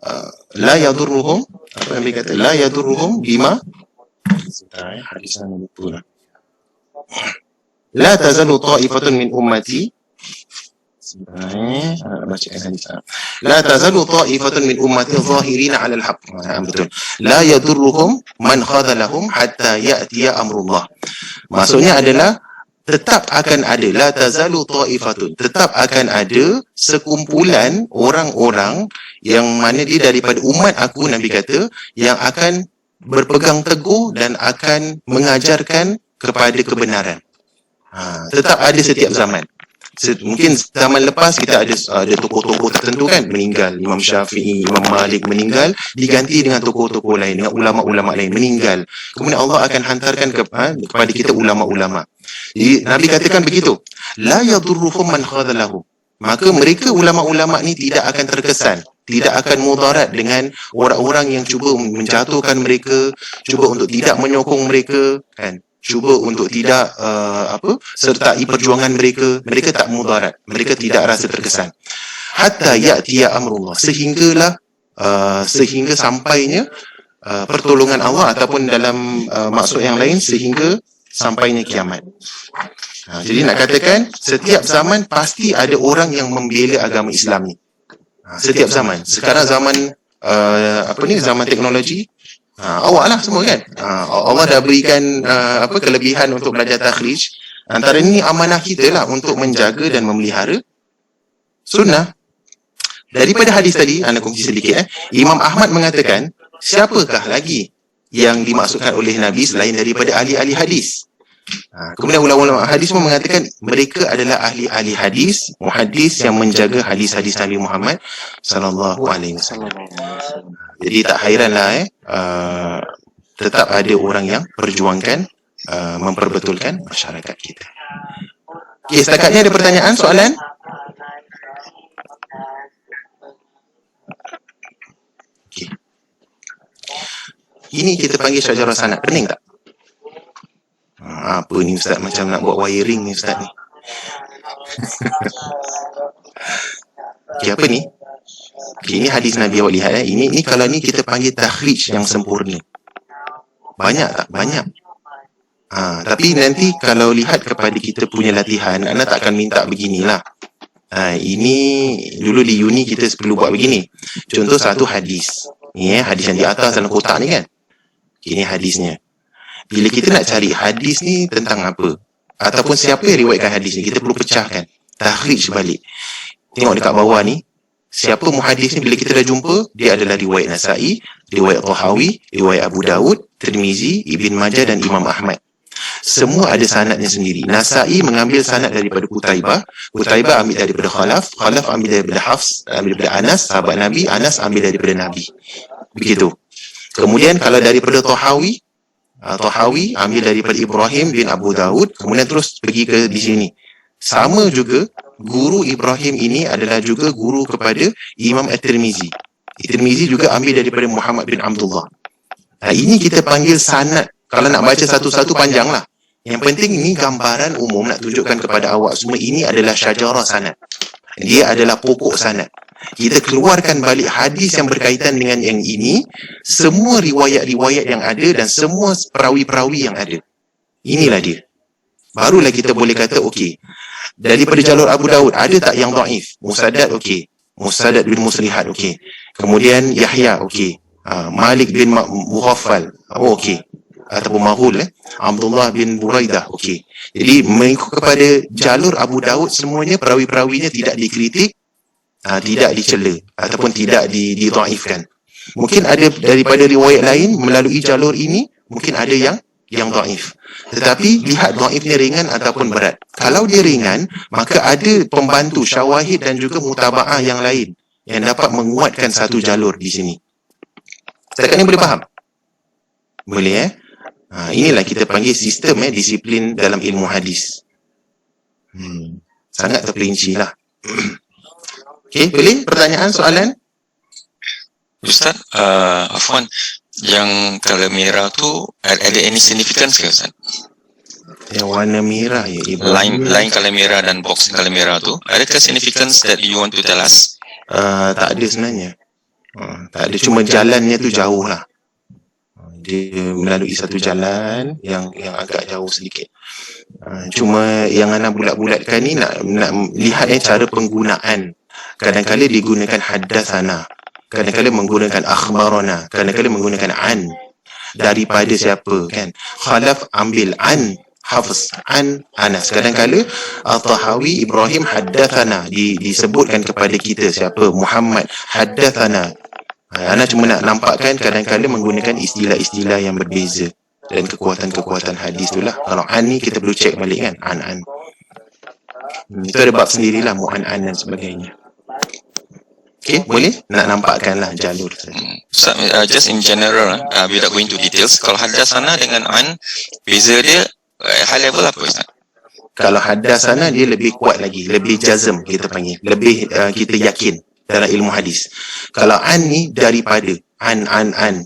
apa yang Nabi kata? La yadurruhum bima hadis yang betul. La tazalu ta'ifatun min ummati bacakan hadis. La tazalu ta'ifatun min ummati zahirina 'ala al-haqq. Betul. La yadurruhum man khadhalahum hatta ya'tiya amrullah. Maksudnya adalah tetap akan ada, la tazalu ta'ifatun, tetap akan ada sekumpulan orang-orang yang mana dia daripada umat aku, Nabi kata, yang akan berpegang teguh dan akan mengajarkan kepada kebenaran. Tetap ada setiap zaman. Mungkin zaman lepas kita ada tokoh-tokoh tertentu kan meninggal, Imam Syafi'i, Imam Malik meninggal, diganti dengan tokoh-tokoh lain, dengan ulama-ulama lain meninggal. Kemudian Allah akan hantarkan kepada kita ulama-ulama. Jadi Nabi katakan begitu, la yadurruhum man khadhalahu. Maka mereka ulama-ulama ni tidak akan terkesan, tidak akan mudarat dengan orang-orang yang cuba menjatuhkan mereka, cuba untuk tidak menyokong mereka kan. Cuba untuk tidak sertai perjuangan mereka, mereka tak mudarat, mereka tidak rasa terkesan. Hatta ya'tiya amrullah, sehingga sampainya pertolongan Allah, ataupun dalam maksud yang lain sehingga sampainya kiamat. Jadi nak katakan setiap zaman pasti ada orang yang membela agama Islam ni. Setiap zaman. Sekarang zaman zaman teknologi. Awak lah semua kan. Allah dah berikan kelebihan untuk belajar takhrij. Antara ini amanah kita lah untuk menjaga dan memelihara sunnah. Daripada hadis tadi, anda kongsi sedikit. Imam Ahmad mengatakan, siapakah lagi yang dimaksudkan oleh Nabi selain daripada ahli-ahli hadis? Kemudian ulama-ulama hadis pun mengatakan mereka adalah ahli-ahli hadis, muhaddis yang menjaga hadis-hadis Nabi Muhammad sallallahu alaihi wasallam. Jadi tak hairanlah tetap ada orang yang perjuangkan memperbetulkan masyarakat kita. Okey, setakat ni ada pertanyaan, soalan? Okey. Ini kita panggil syajarah sanad. Pening tak? Apa ni Ustaz, macam nak buat wiring ni Ustaz ni. Okey, apa ni? Okey, ini hadis Nabi, awak lihat Ini kalau ni kita panggil takhrij yang sempurna. Banyak tak? Banyak. Tapi nanti kalau lihat kepada kita punya latihan, anda tak akan minta beginilah. Ini dulu di uni kita perlu buat begini. Contoh satu hadis. Ni hadis yang di atas dalam kotak ni kan. Ini hadisnya. Bila kita nak cari hadis ni tentang apa, ataupun siapa yang riwayatkan hadis ni, kita perlu pecahkan, takhrij balik. Tengok dekat bawah ni, siapa muhadis ni. Bila kita dah jumpa, dia adalah riwayat Nasa'i, riwayat Tahawi, riwayat Abu Daud, Tirmizi, Ibn Majah dan Imam Ahmad. Semua ada sanadnya sendiri. Nasa'i mengambil sanad daripada Qutaibah, Qutaibah ambil daripada Khalaf, Khalaf ambil daripada Hafs, ambil daripada Anas, sahabat Nabi, Anas ambil daripada Nabi. Begitu. Kemudian kalau daripada Tahawi, Tahawi ambil daripada Ibrahim bin Abu Daud, kemudian terus pergi ke di sini. Sama juga, guru Ibrahim ini adalah juga guru kepada Imam At-Tirmizi. At-Tirmizi juga ambil daripada Muhammad bin Abdullah. Ini kita panggil sanad. Kalau nak baca satu-satu panjang lah. Yang penting ini gambaran umum nak tunjukkan kepada awak semua, ini adalah syajarah sanad. Dia adalah pokok sanad. Kita keluarkan balik hadis yang berkaitan dengan yang ini, semua riwayat-riwayat yang ada dan semua perawi-perawi yang ada. Inilah dia. Barulah kita boleh kata, okey, daripada jalur Abu Daud, ada tak yang dhaif? Musaddad, okey. Musaddad bin Muslihat, okey. Kemudian Yahya, okey. Malik bin Mughaffal, okey. Ataupun Mahul, Abdullah bin Buraidah, okey. Jadi mengikut kepada jalur Abu Daud, semuanya perawi-perawinya tidak dikritik, tidak dicela ataupun tidak didhaifkan. Mungkin ada daripada riwayat lain melalui jalur ini, mungkin ada yang dhaif. Tetapi lihat dhaifnya ringan ataupun berat. Kalau dia ringan, maka ada pembantu syawahid dan juga mutabaah yang lain yang dapat menguatkan satu jalur di sini. Setakat ni boleh faham? Boleh inilah kita panggil sistem disiplin dalam ilmu hadis. Sangat terperinci lah. Okey, boleh? Pertanyaan, soalan? Ustaz, Afwan, yang color merah tu ada any significance ke Ustaz? Yang warna merah Line color merah dan box color merah tu, adakah significance that you want to tell us? Tak ada sebenarnya. Tak ada, cuma jalannya tu jauh lah. Dia melalui satu jalan yang agak jauh sedikit. Cuma yang Ana bulat-bulatkan ni nak lihat cara penggunaan. Kadang-kadang digunakan haddatsana, kadang-kadang menggunakan akhbarana, kadang-kadang menggunakan an. Daripada siapa kan? Khalaf ambil an Hafs, an Anas. Kadang-kadang Al-Tahawi Ibrahim haddatsana, disebutkan kepada kita siapa? Muhammad haddatsana. Ana cuma nak nampakkan kadang-kadang menggunakan istilah-istilah yang berbeza dan kekuatan-kekuatan hadis itulah. Kalau an ni kita perlu cek balik kan, an. Itu ada bab sendirilah, mu'an-an dan sebagainya. Okey, boleh nak nampakkanlah jalur. Ustaz, just in general, without going to details, kalau haddatsana dengan an, beza dia high level apa Ustaz? Kalau haddatsana dia lebih kuat lagi, lebih jazm kita panggil, lebih kita yakin dalam ilmu hadis. Kalau an ni daripada, an.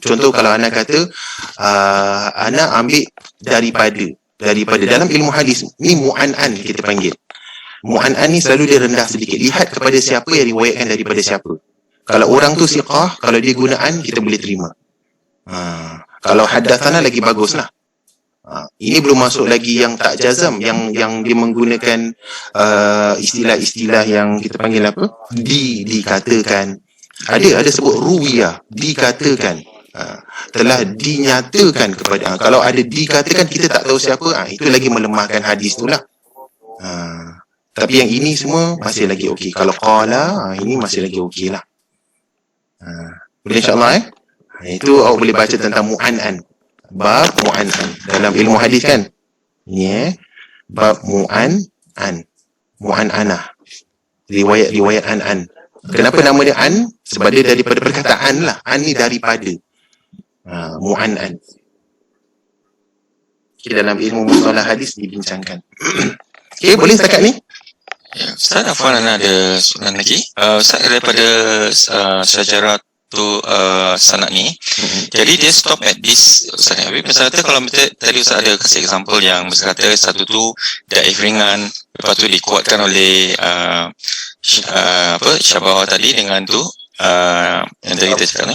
Contoh kalau ana kata ana ambil daripada dalam ilmu hadis ni mu'an-an kita panggil. Mu'an-an ni selalu dia rendah sedikit. Lihat kepada siapa yang riwayatkan daripada siapa. Kalau orang tu siqah, kalau dia guna an, kita boleh terima. Kalau haddatsana lagi baguslah. Ini belum masuk lagi yang tak jazam, yang dia menggunakan istilah-istilah yang kita panggil apa? Dikatakan. Ada sebut ruwiyah, dikatakan. Telah dinyatakan kepada. Kalau ada dikatakan kita tak tahu siapa, itu lagi melemahkan hadis itulah. Tapi yang ini semua masih lagi okey. Kalau qala, ini masih lagi okey lah. Boleh insyaAllah itu awak boleh baca tentang mu'an-an. Bab mu'an-an dalam ilmu hadis kan. Ni bab mu'an-an, mu'an-anah, riwayat an. Kenapa nama dia an? Sebab dia daripada perkataan lah. An ni daripada mu'an-an. Okay, dalam ilmu mustalah hadis dibincangkan. Okay, boleh setakat ni? Ya, Ustaz, Afwan, ada soalan lagi. Ustaz, daripada sejarah untuk sanad ni. Jadi dia stop at this Ustaz Habib. Misal kata kalau tadi Ustaz ada kasih example yang misal kata satu tu daif ringan, lepas tu dikuatkan oleh syabawah tadi dengan tu yang tadi kita cakap ni.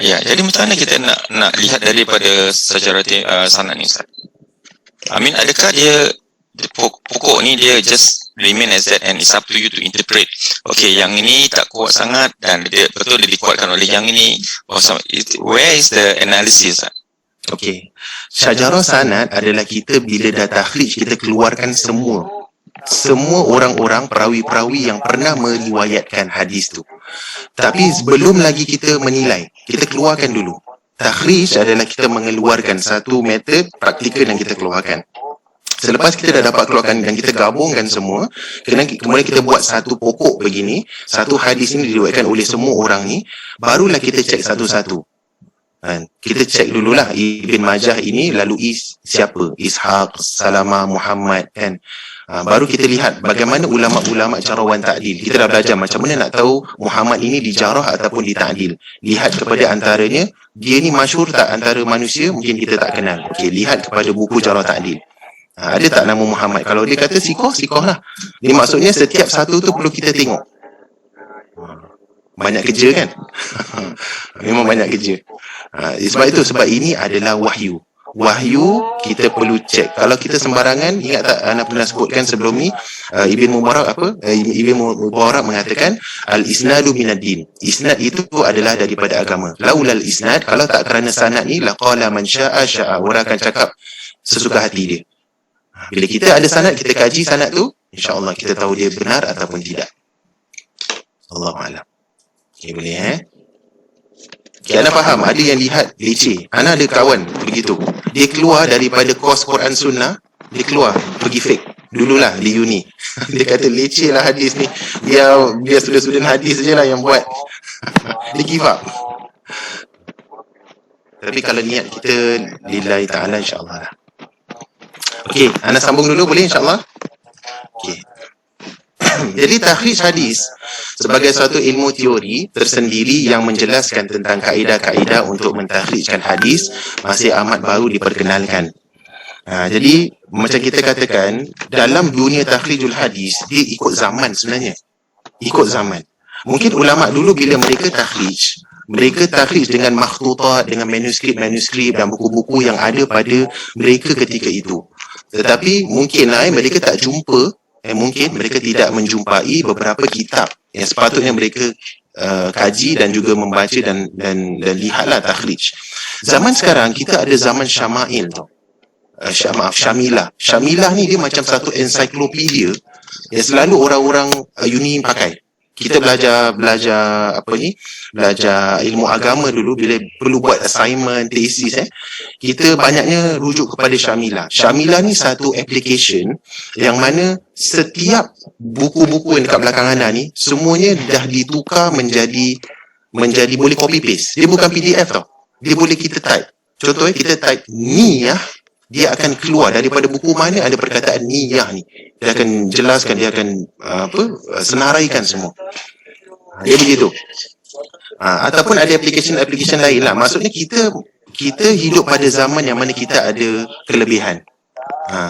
Ya, jadi macam mana kita nak lihat daripada secara sanad ni Ustaz? I mean, adakah dia pokok ni dia just remain as that and it's up to you to interpret. Okay, yang ini tak kuat sangat dan dia betul dia dikuatkan oleh yang ini. Where is the analysis? Okay, syajarah sanad adalah kita bila dah takhrij, kita keluarkan semua orang-orang perawi-perawi yang pernah meriwayatkan hadis tu. Tapi sebelum lagi kita menilai, kita keluarkan dulu. Takhrij adalah kita mengeluarkan satu metod praktikal yang kita keluarkan. Selepas kita dah dapat keluarkan dan kita gabungkan semua, kemudian kita buat satu pokok begini, satu hadis ini diriwayatkan oleh semua orang ni, barulah kita cek satu-satu. Kita cek dululah Ibn Majah ini lalui siapa? Ishaq, Salamah, Muhammad, kan? Baru kita lihat bagaimana ulama-ulama carawan ta'dil. Kita dah belajar macam mana nak tahu Muhammad ini dijarah ataupun dita'dil. Lihat kepada antaranya, dia ni masyhur tak antara manusia, mungkin kita tak kenal. Okey, lihat kepada buku jarah ta'dil. Ada tak nama Muhammad? Kalau dia kata sikoh lah. Ini maksudnya setiap satu tu perlu kita tengok. Banyak kerja kan? Memang banyak kerja. Sebab ini adalah wahyu. Wahyu kita perlu cek. Kalau kita sembarangan, ingat tak Ana pernah sebutkan sebelum ni, Ibn Mubarak mengatakan al-isnadu minad din. Isnad itu adalah daripada agama. Laulal isnad, kalau tak kerana sanad ni, laqala man syaa. Orang akan cakap sesuka hati dia. Bila kita ada sanad, kita kaji sanad tu, insya-Allah kita tahu dia benar ataupun tidak. Allahu a'lam. Okay, boleh Okay, Ana faham ada yang lihat leceh. Ana ada kawan begitu. Dia keluar daripada kos Quran Sunnah, dia keluar pergi fake. Dululah di uni. Dia kata leceh lah hadis ni. Biar student hadis sajalah yang buat. Dia give up. Tapi kalau niat kita lillahi ta'ala, insya-Allah lah. Okey, Ana sambung dulu boleh insya-Allah? Okey. Jadi takhrij hadis sebagai suatu ilmu teori tersendiri yang menjelaskan tentang kaedah-kaedah untuk mentakhrijkan hadis masih amat baru diperkenalkan. Jadi macam kita katakan, dalam dunia takhrijul hadis dia ikut zaman sebenarnya. Ikut zaman. Mungkin ulama dulu bila mereka takhrij dengan makhtutat, dengan manuskrip dan buku-buku yang ada pada mereka ketika itu. Tetapi mungkinlah mereka tak jumpa, mungkin mereka tidak menjumpai beberapa kitab yang sepatutnya mereka kaji dan juga membaca dan lihatlah takhrij. Zaman sekarang kita ada zaman syama'il tu. Syamilah. Syamilah ni dia macam satu ensiklopedia yang selalu orang-orang uni pakai. Kita belajar ilmu agama dulu bila perlu buat assignment, thesis kita banyaknya rujuk kepada Syamilah. Syamilah ni satu application yang mana setiap buku-buku yang dekat belakang Ana ni semuanya dah ditukar menjadi boleh copy paste. Dia bukan PDF tau. Dia boleh kita type. Contohnya kita type niyah, dia akan keluar daripada buku mana ada perkataan niyah ni. Dia akan jelaskan, dia akan senaraikan semua. Dia begitu. Ataupun ada application lain lah. Maksudnya kita hidup pada zaman yang mana kita ada kelebihan,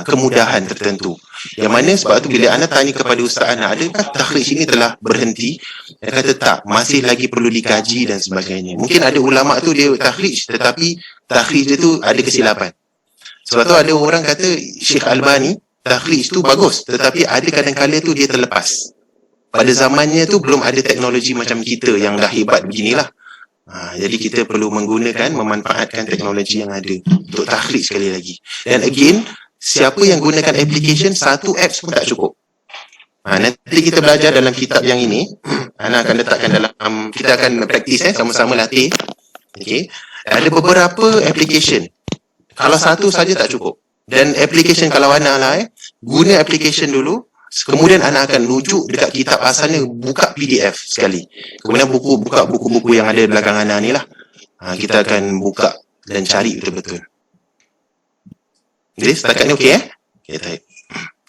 kemudahan tertentu. Yang mana sebab tu bila Ana tanya kepada Ustaz Ana, adakah takhrij ini telah berhenti? Dia kata tak, masih lagi perlu dikaji dan sebagainya. Mungkin ada ulama tu dia takhrij, tetapi takhrij dia tu ada kesilapan. Sebab tu ada orang kata Syekh Albani takhrij tu bagus, tetapi ada kadang-kala tu dia terlepas. Pada zamannya tu belum ada teknologi macam kita yang dah hebat beginilah. Jadi kita perlu memanfaatkan teknologi yang ada untuk takhrij sekali lagi. Dan again, siapa yang gunakan application, satu apps pun tak cukup. Nanti kita belajar dalam kitab yang ini. Ana akan letakkan dalam, kita akan praktis sama-sama latih. Okay. Ada beberapa application. Kalau satu saja tak cukup. Dan application kalau Ana lah guna application dulu, kemudian Ana akan rujuk dekat kitab asalnya, buka PDF sekali. Kemudian buka buku-buku yang ada di belakang Ana ni lah. Kita akan buka dan cari betul-betul. Jadi setakat ni okey Okay, baik.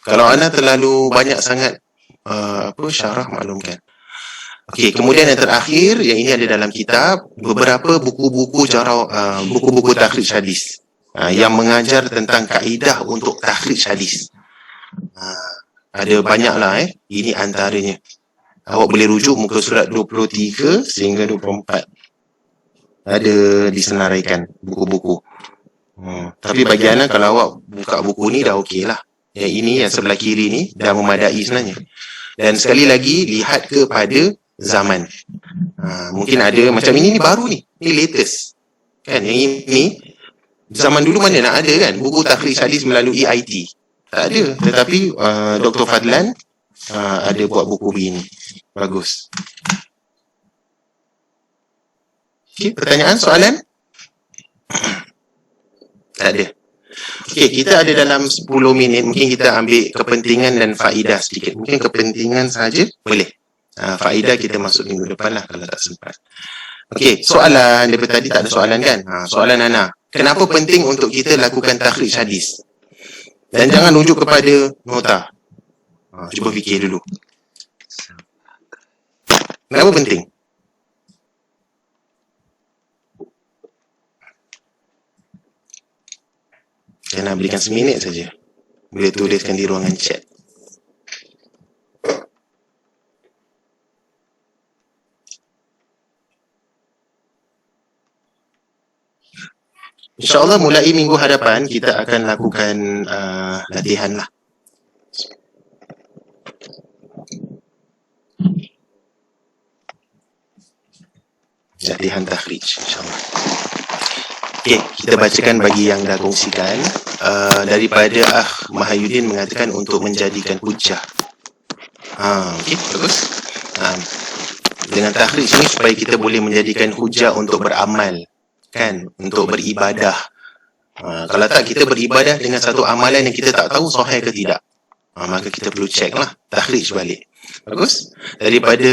Kalau Ana terlalu banyak sangat syarah, maklumkan. Okey, kemudian yang terakhir, yang ini ada dalam kitab, beberapa buku-buku buku-buku takhrij hadis yang mengajar tentang kaedah untuk takhrij hadis. Ada banyaklah ini antaranya. Awak boleh rujuk muka surat 23 sehingga 24. Ada disenaraikan buku-buku. Tapi bagi Ana, kalau awak buka buku ni dah okey lah. Yang ini, yang sebelah kiri ni dah memadai sebenarnya. Dan sekali lagi, lihat kepada zaman. Mungkin ada macam ini baru ni latest. Kan, yang ini zaman dulu mana nak ada kan buku takhrij hadis melalui IT. Tak ada. Tetapi Dr. Fadlan ada buat buku begini. Bagus. Okey, pertanyaan, soalan? Tak ada. Okey, kita ada dalam 10 minit. Mungkin kita ambil kepentingan dan faedah sedikit. Mungkin kepentingan saja boleh. Faedah kita masuk minggu depan lah kalau tak sempat. Okey, soalan. Daripada tadi tak ada soalan kan? Soalan Ana. Kenapa penting untuk kita lakukan takhrij hadis? Dan jangan rujuk kepada nota. Cuba fikir dulu. Kenapa penting? Saya nak berikan seminit saja. Boleh tuliskan di ruangan chat. InsyaAllah mulai minggu hadapan kita akan lakukan latihan lah. Latihan takhrij, insyaAllah. Okey, kita bacakan bagi yang dah kongsikan. Daripada Mahayuddin mengatakan untuk menjadikan hujah. Okey, bagus. Dengan takhrij ni supaya kita boleh menjadikan hujah untuk beramal. Kan, untuk beribadah. Kalau tak, kita beribadah dengan satu amalan yang kita tak tahu sahih ke tidak. Maka kita perlu cek lah, takhrij balik. Bagus. Daripada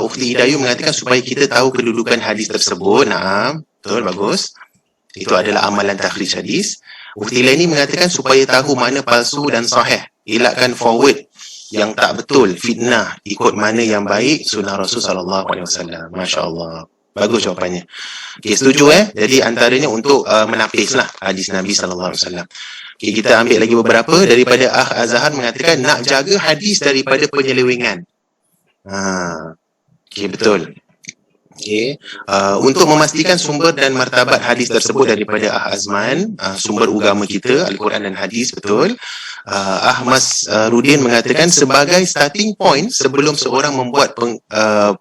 Ukhti Hidayu mengatakan supaya kita tahu kedudukan hadis tersebut. Betul, bagus. Itu adalah amalan takhrij hadis. Ukhti Laini mengatakan supaya tahu mana palsu dan sahih. Elakkan forward yang tak betul, fitnah, ikut mana yang baik, sunnah Rasul SAW. Masya Allah. Bagus jawapannya. Okey, setuju Jadi antaranya untuk menapis lah hadis Nabi SAW. Okey, kita ambil lagi beberapa. Daripada Azhar mengatakan nak jaga hadis daripada penyelewengan. Okey, betul. Okey, untuk memastikan sumber dan martabat hadis tersebut daripada Azman, sumber agama kita, Al-Quran dan hadis, betul. Mas Rudin mengatakan sebagai starting point sebelum seorang membuat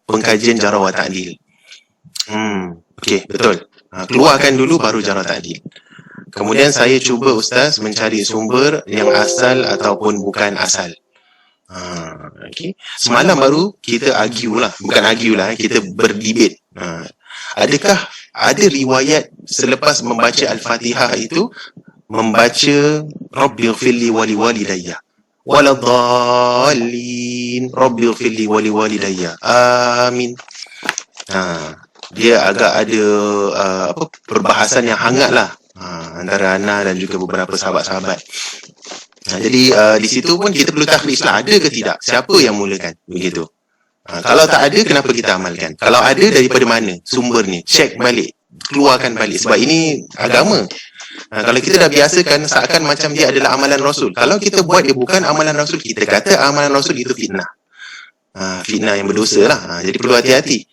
pengkajian jarh wa ta'dil. Okey, betul. Keluarkan dulu baru jarh ta'dil. Kemudian saya cuba Ustaz mencari sumber yang asal ataupun bukan asal. Okey. Semalam baru kita argue lah. Bukan argue lah, kita berdebate. Adakah ada riwayat selepas membaca Al-Fatihah itu membaca Rabbighfirli wa liwalidayya waladhdallin Rabbighfirli wa liwalidayya amin. Dia agak ada perbahasan yang hangat lah antara Ana dan juga beberapa sahabat-sahabat. Jadi di situ pun kita perlu takhrij lah, ada ke tidak, siapa yang mulakan, begitu. Kalau tak ada, kenapa kita amalkan? Kalau ada, daripada mana sumbernya, cek balik, keluarkan balik, sebab ini agama. Kalau kita dah biasakan seakan macam dia adalah amalan Rasul, kalau kita buat dia bukan amalan Rasul, kita kata amalan Rasul itu fitnah. Fitnah yang berdosa lah. Jadi perlu hati-hati.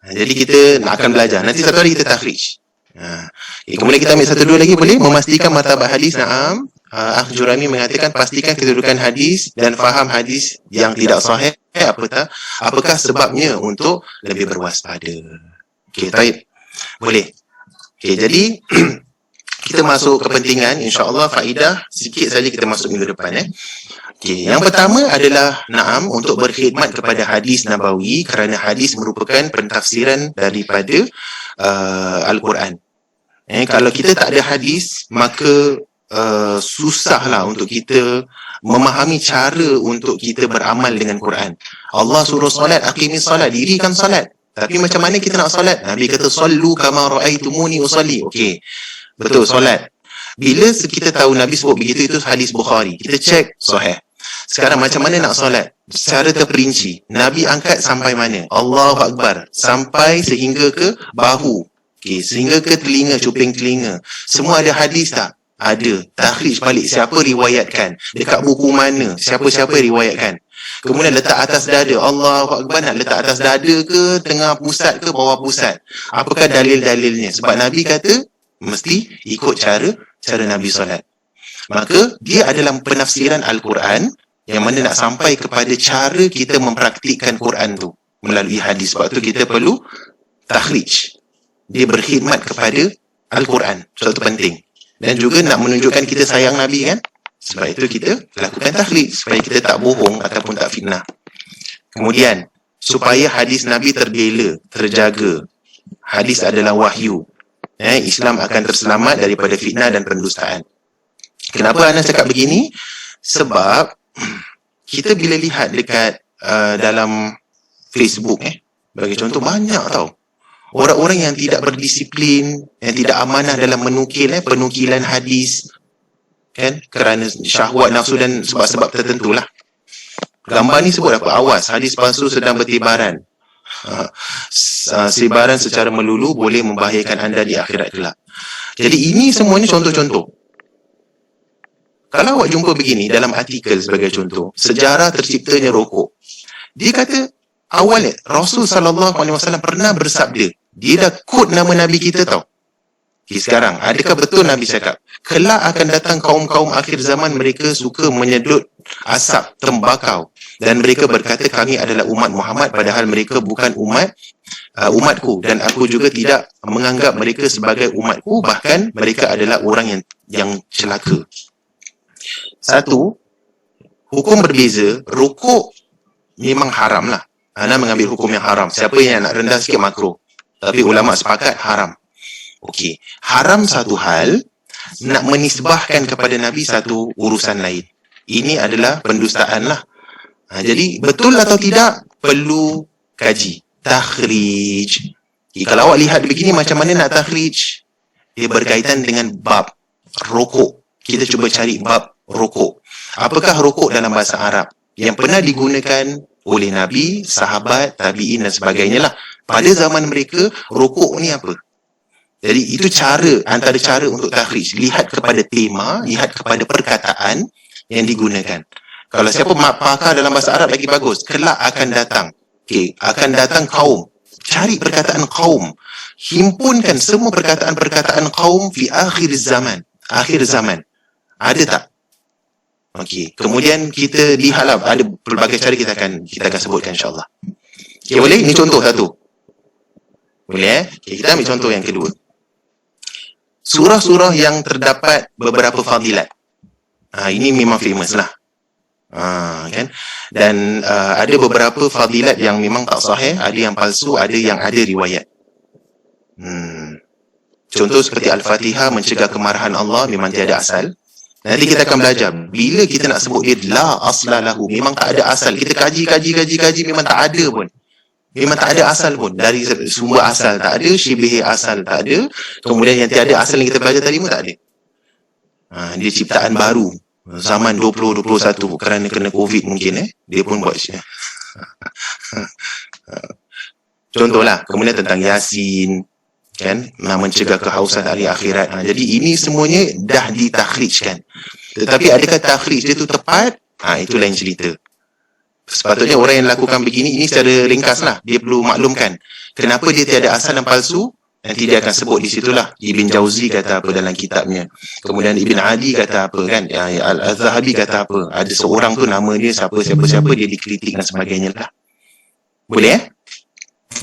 Jadi kita akan belajar. Nanti satu hari kita takhrij. Kemudian kita ambil satu dua lagi boleh. Memastikan martabat hadis. Naam. Jurami mengatakan pastikan kedudukan hadis dan faham hadis yang tidak sahih. Apakah sebabnya untuk lebih berwaspada. Okey, baik. Boleh. Okey, jadi kita masuk kepentingan. InsyaAllah faedah sikit saja kita masuk minggu depan. Okay. Yang pertama adalah untuk berkhidmat kepada hadis Nabawi kerana hadis merupakan pentafsiran daripada Al-Quran. Kalau kita tak ada hadis, maka susahlah untuk kita memahami cara untuk kita beramal dengan Quran. Allah suruh solat, aqimis solat, dirikan solat. Tapi macam mana kita nak solat? Nabi kata sallu kama ra'aitumuni usalli. Okey. Betul, solat. Bila kita tahu Nabi sebut begitu, itu hadis Bukhari. Kita cek sahih. Sekarang macam mana nak solat? Secara terperinci. Nabi angkat sampai mana? Allahu Akbar. Sampai sehingga ke bahu. Okay, sehingga ke telinga, cuping telinga. Semua ada hadis tak? Ada. Takhrij balik. Siapa riwayatkan? Dekat buku mana? Siapa-siapa riwayatkan? Kemudian letak atas dada. Allahu Akbar, nak letak atas dada ke, tengah pusat ke, bawah pusat? Apakah dalil-dalilnya? Sebab Nabi kata, mesti ikut cara Nabi solat. Maka, dia adalah penafsiran Al-Quran yang mana nak sampai kepada cara kita mempraktikkan Quran tu melalui hadis. Sebab tu kita perlu takhrij. Dia berkhidmat kepada Al-Quran. Suatu penting. Dan juga nak menunjukkan kita sayang Nabi kan. Sebab itu kita lakukan takhrij. Supaya kita tak bohong ataupun tak fitnah. Kemudian, supaya hadis Nabi terbela, terjaga. Hadis adalah wahyu. Islam akan terselamat daripada fitnah dan pendustaan. Kenapa Anas cakap begini? Sebab kita bila lihat dekat dalam Facebook bagi contoh, banyak tau orang-orang yang tidak berdisiplin, yang tidak amanah dalam menukil penukilan hadis kan, kerana syahwat nafsu dan sebab-sebab tertentu lah. Gambar ni sebut apa? Awas, hadis palsu sedang bertibaran. Sebaran secara melulu boleh membahayakan anda di akhirat kelak. Jadi ini semuanya contoh-contoh. Kalau awak jumpa begini dalam artikel sebagai contoh, sejarah terciptanya rokok. Dia kata awalnya Rasul SAW pernah bersabda. Dia dah quote nama Nabi kita tau. Okay, sekarang, adakah betul Nabi cakap kelak akan datang kaum-kaum akhir zaman, mereka suka menyedut asap tembakau dan mereka berkata kami adalah umat Muhammad, padahal mereka bukan umatku, dan aku juga tidak menganggap mereka sebagai umatku, bahkan mereka adalah orang yang celaka. Satu, hukum berbeza. Rokok memang haram lah. Ana mengambil hukum yang haram. Siapa yang nak rendah sikit makruh. Tapi ulama sepakat haram. Okey, haram satu hal, nak menisbahkan kepada Nabi satu urusan lain. Ini adalah pendustaan lah. Jadi betul atau tidak perlu kaji. Takhrij. Kalau awak lihat begini, macam mana nak takhrij? Dia berkaitan dengan bab rokok. Kita cuba cari bab rokok. Apakah rokok dalam bahasa Arab yang pernah digunakan oleh Nabi, sahabat, tabi'in dan sebagainya lah. Pada zaman mereka, rokok ni apa? Jadi itu antara cara untuk takhrij. Lihat kepada tema, lihat kepada perkataan yang digunakan. Kalau siapa pakar dalam bahasa Arab lagi bagus. Kelak akan datang. Okay, akan datang kaum. Cari perkataan kaum. Himpunkan semua perkataan-perkataan kaum fi akhir zaman. Akhir zaman. Ada tak? Okey. Kemudian kita lihatlah, ada pelbagai cara kita akan sebutkan insya-Allah. Okey, boleh? Ini contoh satu. Boleh Okay, kita ambil contoh yang kedua. Surah-surah yang terdapat beberapa fadilat. Ini memang famous lah. Kan? Dan ada beberapa fadilat yang memang tak sahih, ada yang palsu, ada yang ada riwayat. Contoh seperti Al-Fatihah mencegah kemarahan Allah, memang tiada asal. Nanti kita akan belajar. Bila kita nak sebut dia la asla lahu, memang tak ada asal. Kita kaji, memang tak ada pun. Memang tak ada asal pun. Dari sumber asal tak ada, syibih asal tak ada. Kemudian yang tiada asal yang kita belajar tadi pun tak ada. Dia ciptaan baru. Zaman 2021 kerana kena COVID mungkin dia pun buat contohlah. Kemudian tentang Yasin kan, mencegah kehausan hari akhirat. Jadi ini semuanya dah ditakhrijkan. Tetapi adakah takhrij dia tu tepat? Itu lain cerita. Sepatutnya orang yang lakukan begini, ini secara ringkas lah, dia perlu maklumkan kenapa dia tiada asal dan palsu. Nanti dia akan sebut di situlah. Ibn Jauzi kata apa dalam kitabnya. Kemudian Ibn Adi kata apa kan. Al-Zahabi kata apa. Ada seorang tu nama dia siapa dia dikritik dan sebagainya lah. Boleh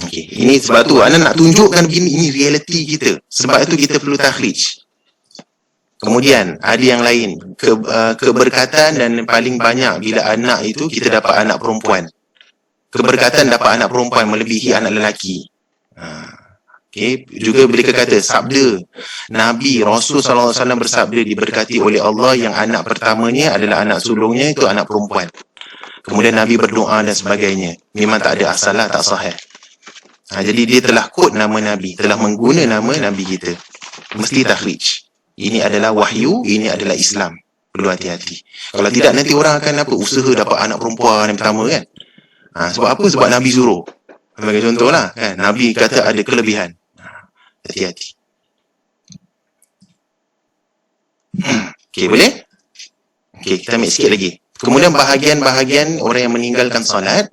Okey, ini sebab tu Ana nak tunjukkan begini, ini realiti kita. Sebab itu kita perlu takhrij. Kemudian ada yang lain, keberkatan dan paling banyak bila anak itu kita dapat anak perempuan. Keberkatan dapat anak perempuan melebihi anak lelaki. Okey, juga mereka kata sabda Nabi Rasul SAW bersabda diberkati oleh Allah yang anak pertamanya adalah anak sulungnya itu anak perempuan. Kemudian Nabi berdoa dan sebagainya. Memang tak ada asal lah, tak sahih. Jadi dia telah quote nama Nabi, telah mengguna nama Nabi kita. Mesti takhrij. Ini adalah wahyu, ini adalah Islam. Perlu hati-hati. Kalau tidak nanti orang akan usaha dapat anak perempuan yang pertama kan. Sebab apa? Sebab Nabi suruh. Sebagai contoh lah kan. Nabi kata ada kelebihan. Hati-hati. Okey, boleh? Okey, kita ambil sikit lagi. Kemudian bahagian-bahagian orang yang meninggalkan solat.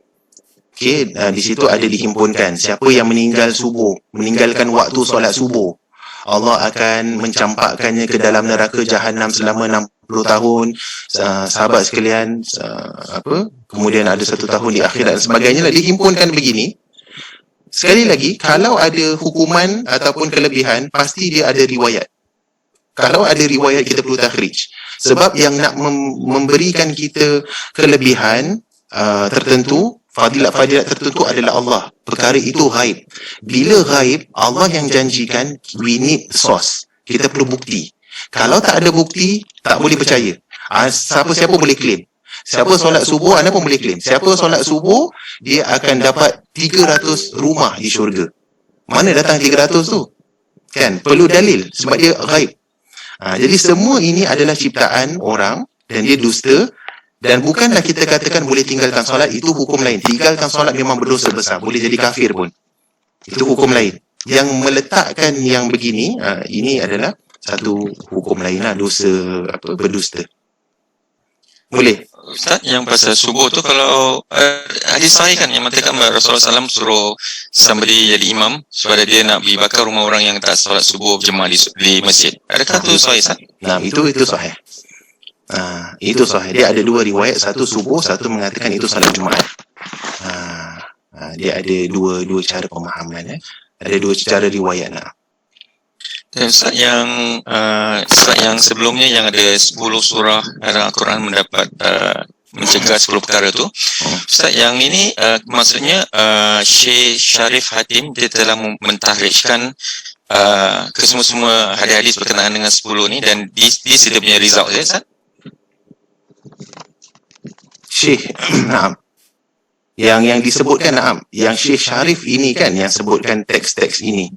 Okey, di situ ada dihimpunkan. Siapa yang meninggal subuh, meninggalkan waktu solat subuh, Allah akan mencampakkannya ke dalam neraka Jahannam selama 60 tahun. Sahabat sekalian, kemudian ada 1 tahun di akhirat dan sebagainya lah, dihimpunkan begini. Sekali lagi, kalau ada hukuman ataupun kelebihan, pasti dia ada riwayat. Kalau ada riwayat, kita perlu takhrij. Sebab yang nak memberikan kita kelebihan tertentu, fadilat-fadilat tertentu adalah Allah. Perkara itu ghaib. Bila ghaib, Allah yang janjikan, we need source. Kita perlu bukti. Kalau tak ada bukti, tak boleh percaya. Siapa-siapa boleh claim. Siapa solat subuh, anda pun boleh claim. Siapa solat subuh, dia akan dapat 300 rumah di syurga. Mana datang 300 tu? Kan? Perlu dalil sebab dia ghaib. Jadi semua ini adalah ciptaan orang dan dia dusta. Dan bukanlah kita katakan boleh tinggalkan solat, itu hukum lain. Tinggalkan solat memang berdosa besar, boleh jadi kafir pun. Itu hukum lain. Yang meletakkan yang begini, ini adalah satu hukum lain lah, dosa berdusta. Boleh? Ustaz, yang pasal subuh tu kalau hadis sahih kan yang mengatakan Rasulullah SAW suruh somebody jadi imam supaya dia nak pergi bakar rumah orang yang tak solat subuh berjemaah di masjid. Adakah tu sahih, Ustaz? Nah, itu sahih. Itu sahih. Dia ada 2 riwayat, satu subuh, satu mengatakan itu salat Jumaat. Dia ada dua cara pemahaman. Ada 2 cara riwayat lah. Dan Ustaz yang sebelumnya yang ada 10 surah dalam Al-Quran mendapat mencegah 10 perkara tu. Ustaz, yang ini maksudnya Syekh Syarif Hatim dia telah mentahrijkan kesemua-semua hadis berkenaan dengan 10 ni dan di dia punya result ya, Ustaz? Syekh, naam. Yang disebutkan, naam. Yang Syekh Syarif ini kan yang sebutkan teks-teks ini.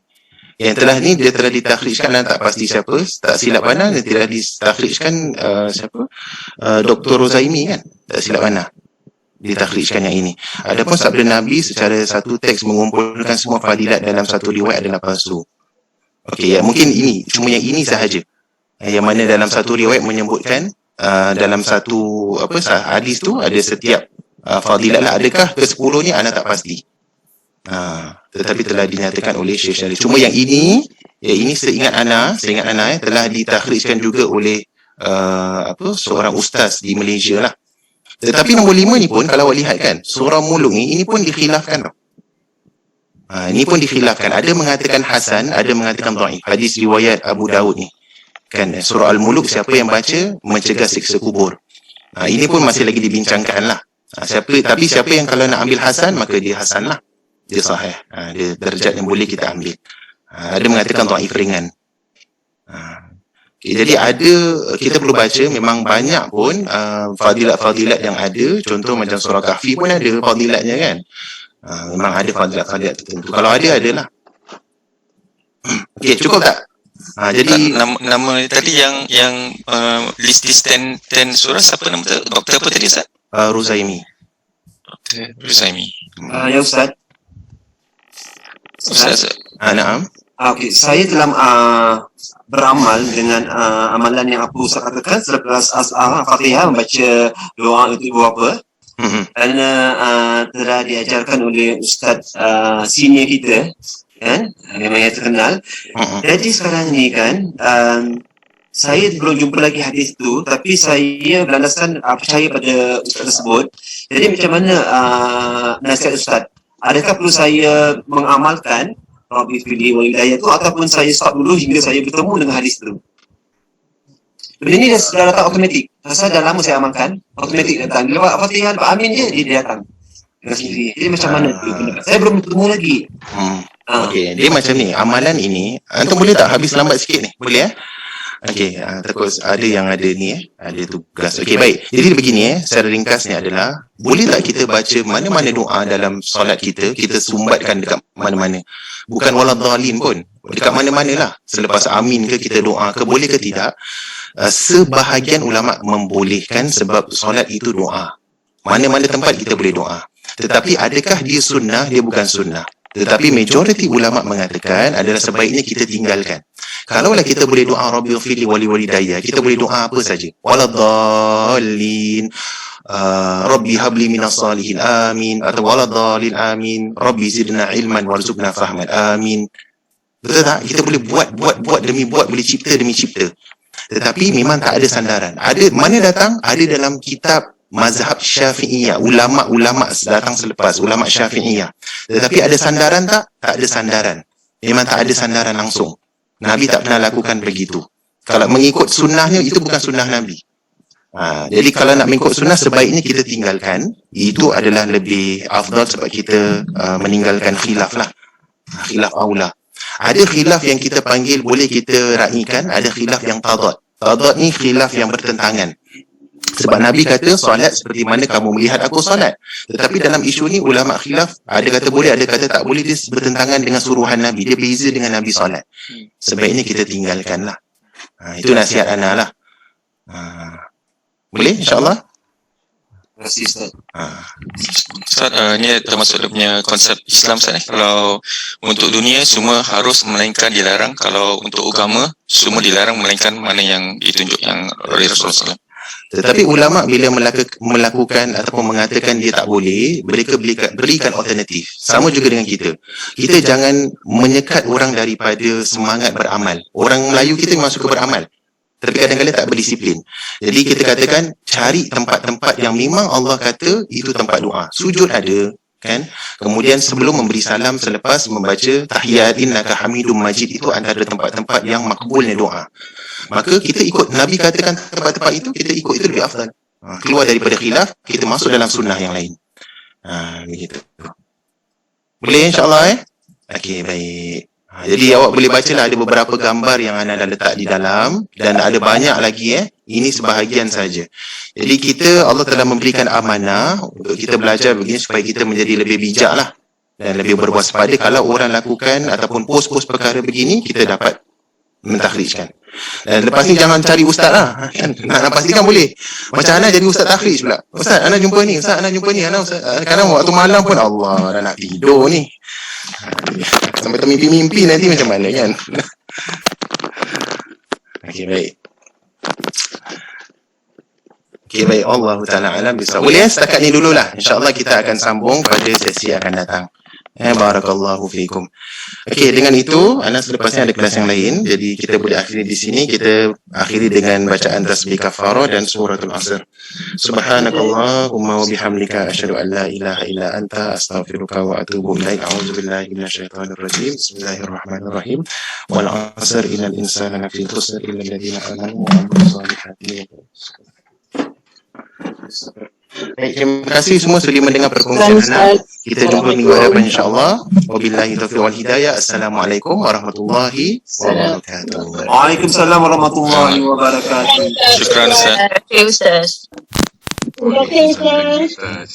Yang telah ni dia telah ditakhrijkan dan tak pasti siapa, tak silap pandang dia telah ditakhrijkan Dr. Rozaimi kan, tak silap pandang ditakhrijkan yang ini. Adapun sabda Nabi secara satu teks mengumpulkan semua fadilat dalam satu riwayat adalah palsu. Okey, ya mungkin ini, cuma yang ini sahaja. Yang mana dalam satu riwayat menyebutkan dalam satu hadis tu ada setiap fadilat lah. Adakah ke-10 ni anda tak pasti. Tetapi telah dinyatakan oleh Syekh Syarif. Cuma yang ini seingat ana telah ditakhrijkan juga oleh seorang ustaz di Malaysia lah. Tetapi nombor 5 ni pun kalau awak lihat kan, surah Muluk ini pun dikhilafkan tau. Ini pun dikhilafkan. Ada mengatakan hasan, ada mengatakan dhaif. Hadis riwayat Abu Daud ni. Kan surah Al-Muluk siapa yang baca mencegah siksa kubur. Ini pun masih lagi dibincangkan lah. Tapi siapa yang kalau nak ambil hasan maka dia hasan lah. Dia sahih. Dia darjat yang boleh kita ambil. Ada mengatakan dhaif ringan. Okay, jadi kita perlu baca memang banyak pun fadilat-fadilat yang ada. Contoh macam surah Kahfi pun ada fadilatnya kan. Memang ada fadilat-fadilat tertentu. Kalau adalah. Okey, cukup tak? Jadi nama tadi yang list 10 surah siapa nama tu? Doktor apa tadi, Ustaz? Rozaimi. Okey, Rozaimi. Ya Ustaz. Ustaz. Naam. Okey, saya dalam beramal dengan amalan yang apa Ustaz katakan selepas Fatihah membaca doa untuk ibu bapa. Kerana telah diajarkan oleh Ustaz senior kita kan, memang yang terkenal. Jadi sekarang ni kan saya belum jumpa lagi hadis tu, tapi saya berlandaskan percaya pada Ustaz tersebut. Jadi macam mana nasihat Ustaz? Adakah perlu saya mengamalkan Rabbi Fili wa Hidayah tu ataupun saya stop dulu hingga saya bertemu dengan hadis tu? Benda ni dah datang automatik. Pasal dah lama saya amalkan, automatik datang. Bila Fatihah, Pak Amin je, dia datang dengan sendiri. Jadi macam mana tu pendapat? Saya belum bertemu lagi. Okey, dia macam ni. Amalan ini, antum boleh tak habis lambat sikit ni? Boleh Okey, takut ada yang ada ni ada tugas. Okey, baik. Jadi begini secara ringkasnya adalah boleh tak kita baca mana-mana doa dalam solat kita sumbatkan dekat mana-mana. Bukan waladhdallin pun. dekat mana-mana lah. Selepas amin ke kita doa ke, boleh ke tidak? Sebahagian ulama membolehkan sebab solat itu doa. Mana-mana tempat kita boleh doa. Tetapi adakah dia sunnah? Dia bukan sunnah. Tetapi majoriti ulama mengatakan adalah sebaiknya kita tinggalkan. Kalaulah kita boleh doa Rabbi ghfirli wali walidayya, kita boleh doa apa saja. Waladhdallin, Rabbi habli minas salihin, amin. Atau waladhdallin, amin. Rabbi zidna ilman warzuqna fahman, amin. Betul tak? Kita boleh buat demi buat, boleh cipta demi cipta. Tetapi memang tak ada sandaran. Ada mana datang? Ada dalam kitab mazhab Syafi'iyah, ulama-ulama datang selepas, ulama Syafi'iyah. Tetapi ada sandaran tak? Tak ada sandaran. Memang tak ada sandaran langsung. Nabi tak pernah lakukan begitu. Kalau mengikut sunnahnya, itu bukan sunnah Nabi. Jadi kalau nak mengikut sunnah, sebaiknya kita tinggalkan. Itu adalah lebih afdal sebab kita meninggalkan khilaf lah. Khilaf aula. Ada khilaf yang kita panggil, boleh kita raikan. Ada khilaf yang tadad. Tadad ni khilaf yang bertentangan. Sebab Nabi kata solat seperti mana kamu melihat aku solat. Tetapi dalam isu ni ulama khilaf, ada kata boleh, ada kata tak boleh. Dia bertentangan dengan suruhan Nabi. Dia beza dengan Nabi solat. Sebaiknya kita tinggalkan lah. Itu nasihat ana lah. Boleh insyaAllah? Terima kasih Ustaz. Ustaz, ni termasuk dia punya konsep Islam Ustaz ni. Kalau untuk dunia semua harus melainkan dilarang. Kalau untuk agama semua dilarang melainkan mana yang ditunjuk yang oleh Rasulullah SAW. Tetapi ulama bila melakukan ataupun mengatakan dia tak boleh, mereka berikan alternatif. Sama juga dengan kita. Kita jangan menyekat orang daripada semangat beramal. Orang Melayu kita memang suka beramal, tapi kadang-kadang tak berdisiplin. Jadi kita katakan cari tempat-tempat yang memang Allah kata itu tempat doa. Sujud ada, kan? Kemudian sebelum memberi salam, selepas membaca tahiyat innaka hamidum majid, itu antara tempat-tempat yang makbulnya doa. Maka kita ikut Nabi katakan tempat-tempat itu, kita ikut itu lebih afdal. Keluar daripada khilaf, kita masuk dalam sunnah yang lain. Begitu. Boleh insyaAllah Okey, baik. Jadi awak boleh baca lah, ada beberapa gambar yang anda dah letak di dalam, dan ada banyak lagi Ini sebahagian saja. Jadi Allah telah memberikan amanah untuk kita belajar begini supaya kita menjadi lebih bijak lah dan lebih berwaspada. Kalau orang lakukan ataupun post-post perkara begini, kita dapat mentakhrijkan. Dan lepas ni jangan cari ustaz lah. Nak pastikan boleh. Macam Ana jadi ustaz takhrij pula. Ustaz, Ana jumpa ni. Ustaz, Ana jumpa ni. Kadang waktu malam pun Allah dah nak tidur ni. Sampai termimpi-mimpi nanti macam mana kan? Okey, baik. Okey, baik. Allah Ta'ala alam bisa. Boleh setakat ni dululah. InsyaAllah kita akan sambung pada sesi akan datang. Barakallahu fiikum. Okey, dengan itu Ana selepasnya ada kelas yang lain. Jadi kita boleh akhiri di sini. Kita akhiri dengan bacaan tasbih kafarah dan suratul asr. Subhanakallahumma wa bihamdika asyhadu an la ilaha illa anta astaghfiruka wa atubu ilaik. A'udzubillahi minasyaitonir rajim. Bismillahirrahmanirrahim. Wal 'asr innal insana lafi khusr illa alladziina amanu wa 'amilus solihati. Baik, terima kasih semua sudah mendengar perkongsian Ana. Kita jumpa minggu hadapan insyaAllah. Wabillahi taufiq wal hidayah. Assalamualaikum warahmatullahi wabarakatuh. Waalaikumsalam warahmatullahi wabarakatuh. Syukran Ustaz. Terima kasih Ustaz. Terima kasih Ustaz. Ustaz.